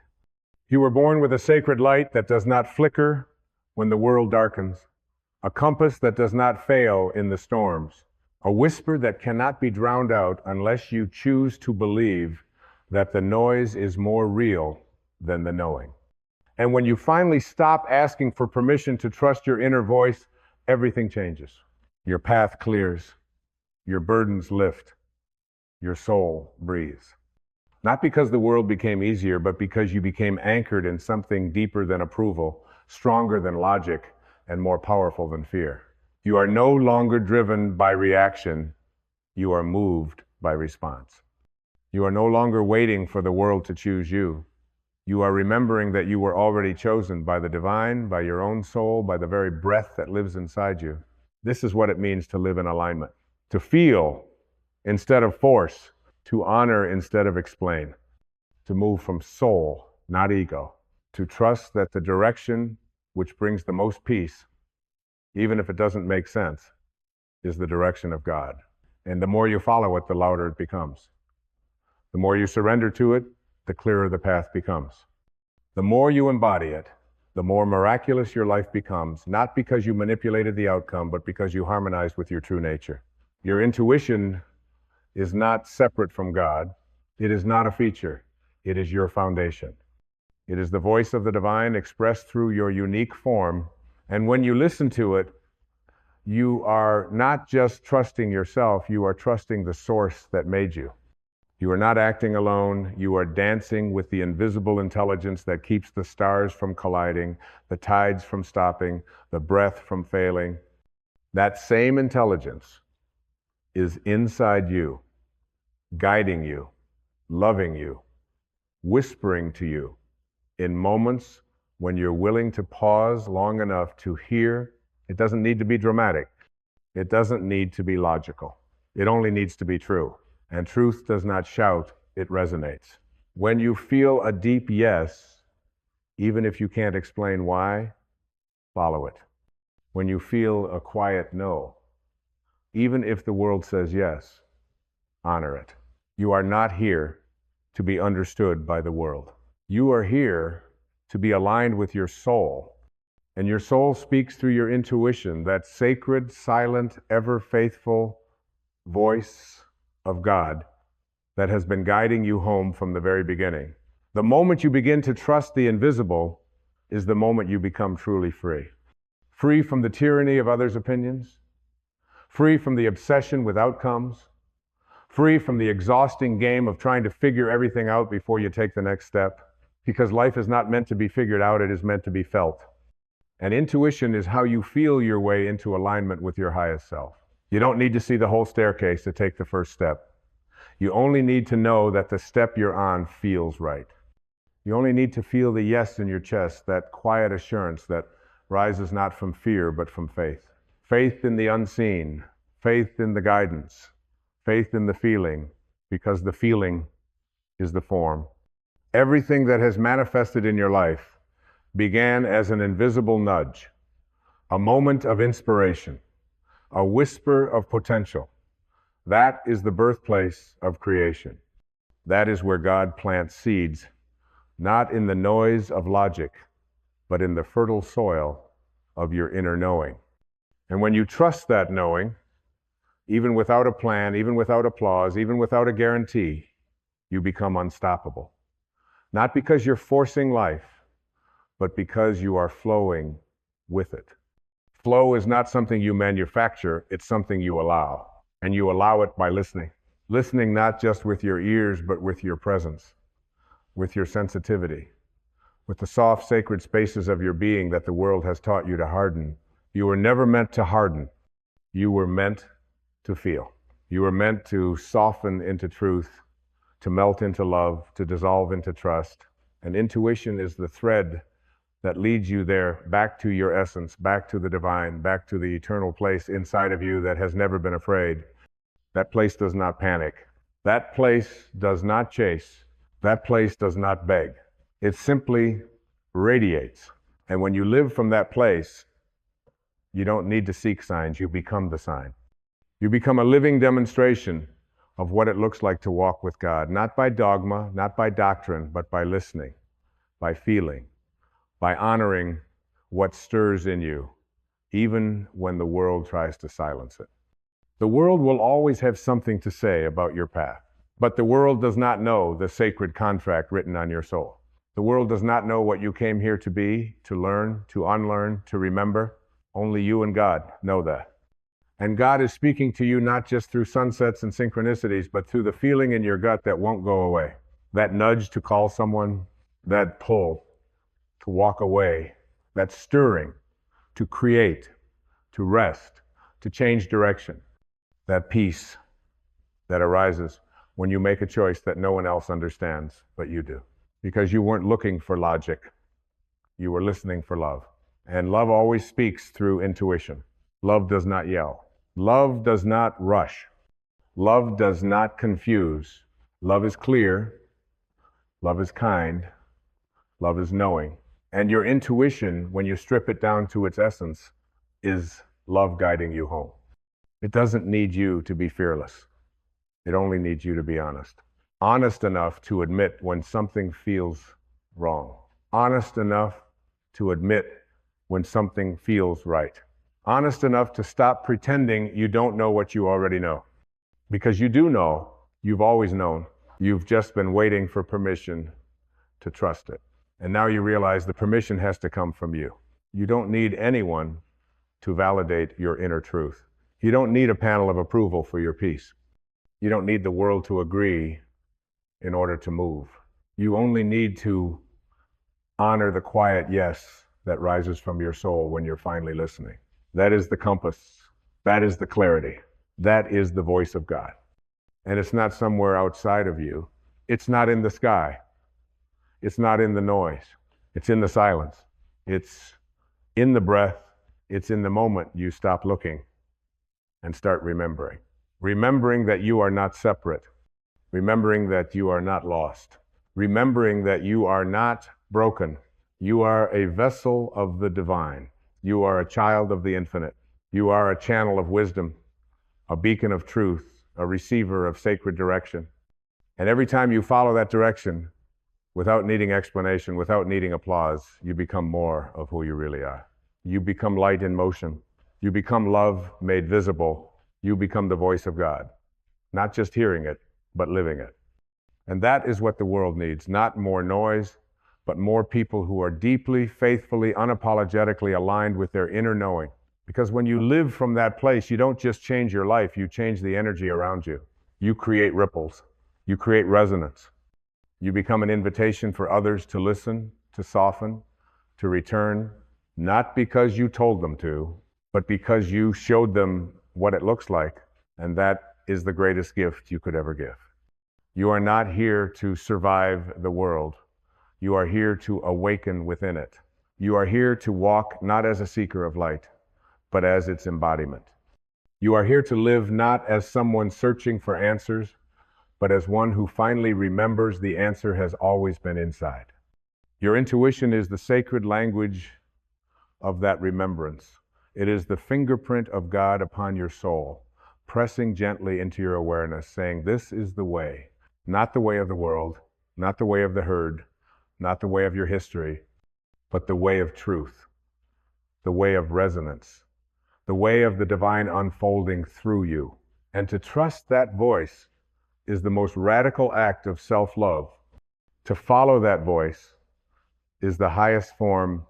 You were born with a sacred light that does not flicker when the world darkens, a compass that does not fail in the storms, a whisper that cannot be drowned out unless you choose to believe that the noise is more real than the knowing. And when you finally stop asking for permission to trust your inner voice, everything changes. Your path clears, your burdens lift, your soul breathes. Not because the world became easier, but because you became anchored in something deeper than approval, stronger than logic, and more powerful than fear. You are no longer driven by reaction. You are moved by response. You are no longer waiting for the world to choose you. You are remembering that you were already chosen by the divine, by your own soul, by the very breath that lives inside you. This is what it means to live in alignment. To feel instead of force, to honor instead of explain, to move from soul, not ego, to trust that the direction which brings the most peace, even if it doesn't make sense, is the direction of God. And the more you follow it, the louder it becomes. The more you surrender to it, the clearer the path becomes. The more you embody it, the more miraculous your life becomes, not because you manipulated the outcome, but because you harmonized with your true nature. Your intuition is not separate from God. It is not a feature. It is your foundation. It is the voice of the divine expressed through your unique form. And when you listen to it, you are not just trusting yourself, you are trusting the source that made you. You are not acting alone. You are dancing with the invisible intelligence that keeps the stars from colliding, the tides from stopping, the breath from failing. That same intelligence is inside you, guiding you, loving you, whispering to you in moments when you're willing to pause long enough to hear. It doesn't need to be dramatic. It doesn't need to be logical. It only needs to be true. And truth does not shout, it resonates. When you feel a deep yes, even if you can't explain why, follow it. When you feel a quiet no, even if the world says yes, honor it. You are not here to be understood by the world. You are here to be aligned with your soul. And your soul speaks through your intuition, that sacred, silent, ever faithful voice of God that has been guiding you home from the very beginning. The moment you begin to trust the invisible is the moment you become truly free. Free from the tyranny of others' opinions, free from the obsession with outcomes, free from the exhausting game of trying to figure everything out before you take the next step. Because life is not meant to be figured out, it is meant to be felt. And intuition is how you feel your way into alignment with your highest self. You don't need to see the whole staircase to take the first step. You only need to know that the step you're on feels right. You only need to feel the yes in your chest, that quiet assurance that rises not from fear, but from faith. Faith in the unseen, faith in the guidance, faith in the feeling, because the feeling is the form. Everything that has manifested in your life, began as an invisible nudge, a moment of inspiration, a whisper of potential. That is the birthplace of creation. That is where God plants seeds, not in the noise of logic, but in the fertile soil of your inner knowing. And when you trust that knowing, even without a plan, even without applause, even without a guarantee, you become unstoppable. Not because you're forcing life, but because you are flowing with it. Flow is not something you manufacture, it's something you allow. And you allow it by listening. Listening not just with your ears, but with your presence, with your sensitivity, with the soft, sacred spaces of your being that the world has taught you to harden. You were never meant to harden. You were meant to feel. You were meant to soften into truth, to melt into love, to dissolve into trust. And intuition is the thread that leads you there, back to your essence, back to the divine, back to the eternal place inside of you that has never been afraid. That place does not panic. That place does not chase. That place does not beg. It simply radiates. And when you live from that place, you don't need to seek signs. You become the sign. You become a living demonstration of what it looks like to walk with God, not by dogma, not by doctrine, but by listening, by feeling, by honoring what stirs in you, even when the world tries to silence it. The world will always have something to say about your path, but the world does not know the sacred contract written on your soul. The world does not know what you came here to be, to learn, to unlearn, to remember. Only you and God know that. And God is speaking to you not just through sunsets and synchronicities, but through the feeling in your gut that won't go away. That nudge to call someone, that pull to walk away, that stirring to create, to rest, to change direction. That peace that arises when you make a choice that no one else understands but you do. Because you weren't looking for logic, you were listening for love. And love always speaks through intuition. Love does not yell. Love does not rush. Love does not confuse. Love is clear. Love is kind. Love is knowing. And your intuition, when you strip it down to its essence, is love guiding you home. It doesn't need you to be fearless. It only needs you to be honest. Honest enough to admit when something feels wrong. Honest enough to admit when something feels right. Honest enough to stop pretending you don't know what you already know. Because you do know, you've always known. You've just been waiting for permission to trust it. And now you realize the permission has to come from you. You don't need anyone to validate your inner truth. You don't need a panel of approval for your peace. You don't need the world to agree in order to move. You only need to honor the quiet yes that rises from your soul when you're finally listening. That is the compass. That is the clarity. That is the voice of God. And it's not somewhere outside of you. It's not in the sky. It's not in the noise. It's in the silence. It's in the breath. It's in the moment you stop looking and start remembering. Remembering that you are not separate. Remembering that you are not lost. Remembering that you are not broken. You are a vessel of the divine. You are a child of the infinite. You are a channel of wisdom, a beacon of truth, a receiver of sacred direction. And every time you follow that direction, without needing explanation, without needing applause, you become more of who you really are. You become light in motion. You become love made visible. You become the voice of God. Not just hearing it, but living it. And that is what the world needs. Not more noise, but more people who are deeply, faithfully, unapologetically aligned with their inner knowing. Because when you live from that place, you don't just change your life, you change the energy around you. You create ripples. You create resonance. You become an invitation for others to listen, to soften, to return, not because you told them to, but because you showed them what it looks like, and that is the greatest gift you could ever give. You are not here to survive the world. You are here to awaken within it. You are here to walk not as a seeker of light, but as its embodiment. You are here to live not as someone searching for answers, but as one who finally remembers the answer has always been inside. Your intuition is the sacred language of that remembrance. It is the fingerprint of God upon your soul, pressing gently into your awareness, saying, this is the way, not the way of the world, not the way of the herd, not the way of your history, but the way of truth, the way of resonance, the way of the divine unfolding through you. And to trust that voice is the most radical act of self-love. To follow that voice is the highest form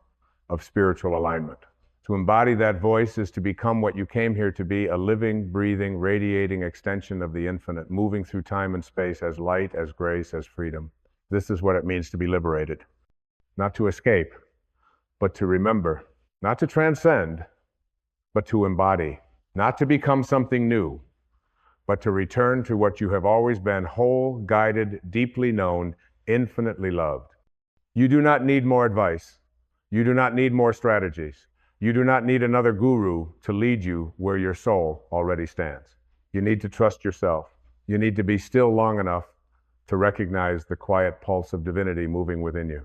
of spiritual alignment. To embody that voice is to become what you came here to be, a living, breathing, radiating extension of the infinite, moving through time and space as light, as grace, as freedom. This is what it means to be liberated. Not to escape, but to remember. Not to transcend, but to embody. Not to become something new, but to return to what you have always been, whole, guided, deeply known, infinitely loved. You do not need more advice. You do not need more strategies. You do not need another guru to lead you where your soul already stands. You need to trust yourself. You need to be still long enough to recognize the quiet pulse of divinity moving within you.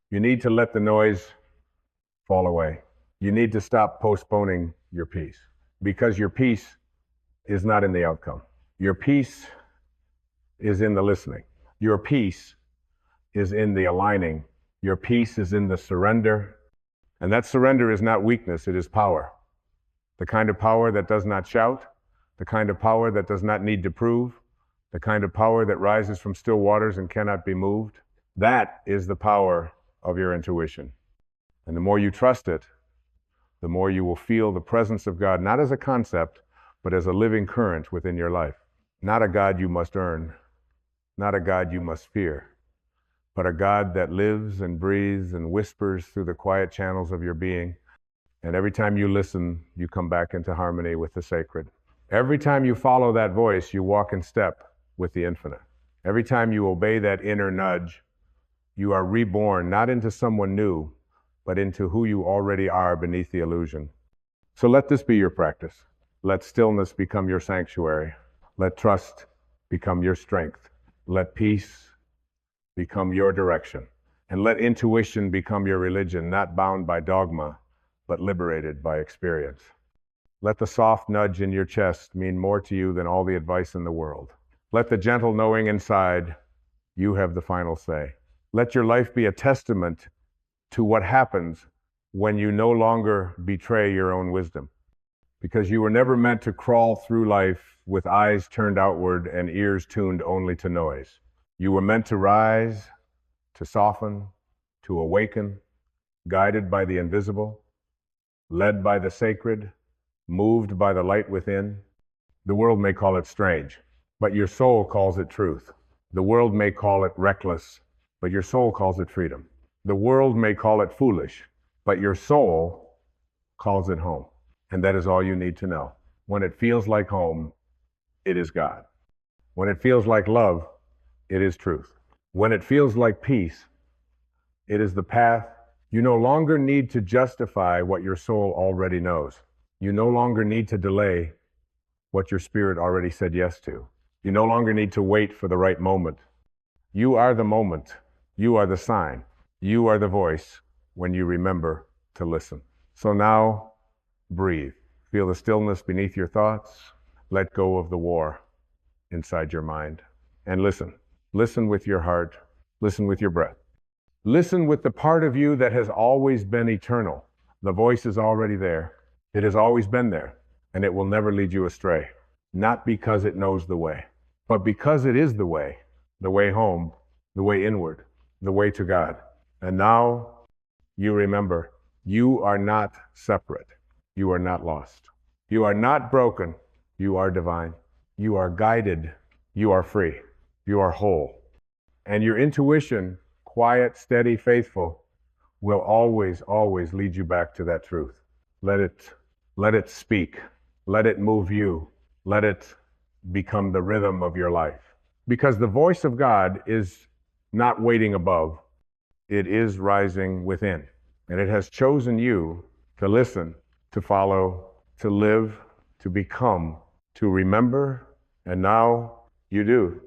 You need to let the noise fall away. You need to stop postponing your peace, because your peace is not in the outcome. Your peace is in the listening. Your peace is in the aligning. Your peace is in the surrender. And that surrender is not weakness, it is power. The kind of power that does not shout, the kind of power that does not need to prove, the kind of power that rises from still waters and cannot be moved. That is the power of your intuition. And the more you trust it, the more you will feel the presence of God, not as a concept, but as a living current within your life. Not a God you must earn, not a God you must fear, but a God that lives and breathes and whispers through the quiet channels of your being. And every time you listen, you come back into harmony with the sacred. Every time you follow that voice, you walk in step with the infinite. Every time you obey that inner nudge, you are reborn, not into someone new, but into who you already are beneath the illusion. So let this be your practice. Let stillness become your sanctuary. Let trust become your strength. Let peace become your direction. And let intuition become your religion, not bound by dogma, but liberated by experience. Let the soft nudge in your chest mean more to you than all the advice in the world. Let the gentle knowing inside, you have the final say. Let your life be a testament to what happens when you no longer betray your own wisdom. Because you were never meant to crawl through life with eyes turned outward and ears tuned only to noise. You were meant to rise, to soften, to awaken, guided by the invisible, led by the sacred, moved by the light within. The world may call it strange, but your soul calls it truth. The world may call it reckless, but your soul calls it freedom. The world may call it foolish, but your soul calls it home. And that is all you need to know. When it feels like home, it is God. When it feels like love, it is truth. When it feels like peace, it is the path. You no longer need to justify what your soul already knows. You no longer need to delay what your spirit already said yes to. You no longer need to wait for the right moment. You are the moment. You are the sign. You are the voice when you remember to listen. So now, breathe. Feel the stillness beneath your thoughts. Let go of the war inside your mind. And listen. Listen with your heart. Listen with your breath. Listen with the part of you that has always been eternal. The voice is already there. It has always been there, and it will never lead you astray. Not because it knows the way, but because it is the way home, the way inward, the way to God. And now you remember, you are not separate. You are not lost. You are not broken. You are divine. You are guided. You are free. You are whole. And your intuition, quiet, steady, faithful, will always, always lead you back to that truth. Let it speak. Let it move you. Let it become the rhythm of your life. Because the voice of God is not waiting above. It is rising within. And it has chosen you to listen, to follow, to live, to become, to remember, and now you do.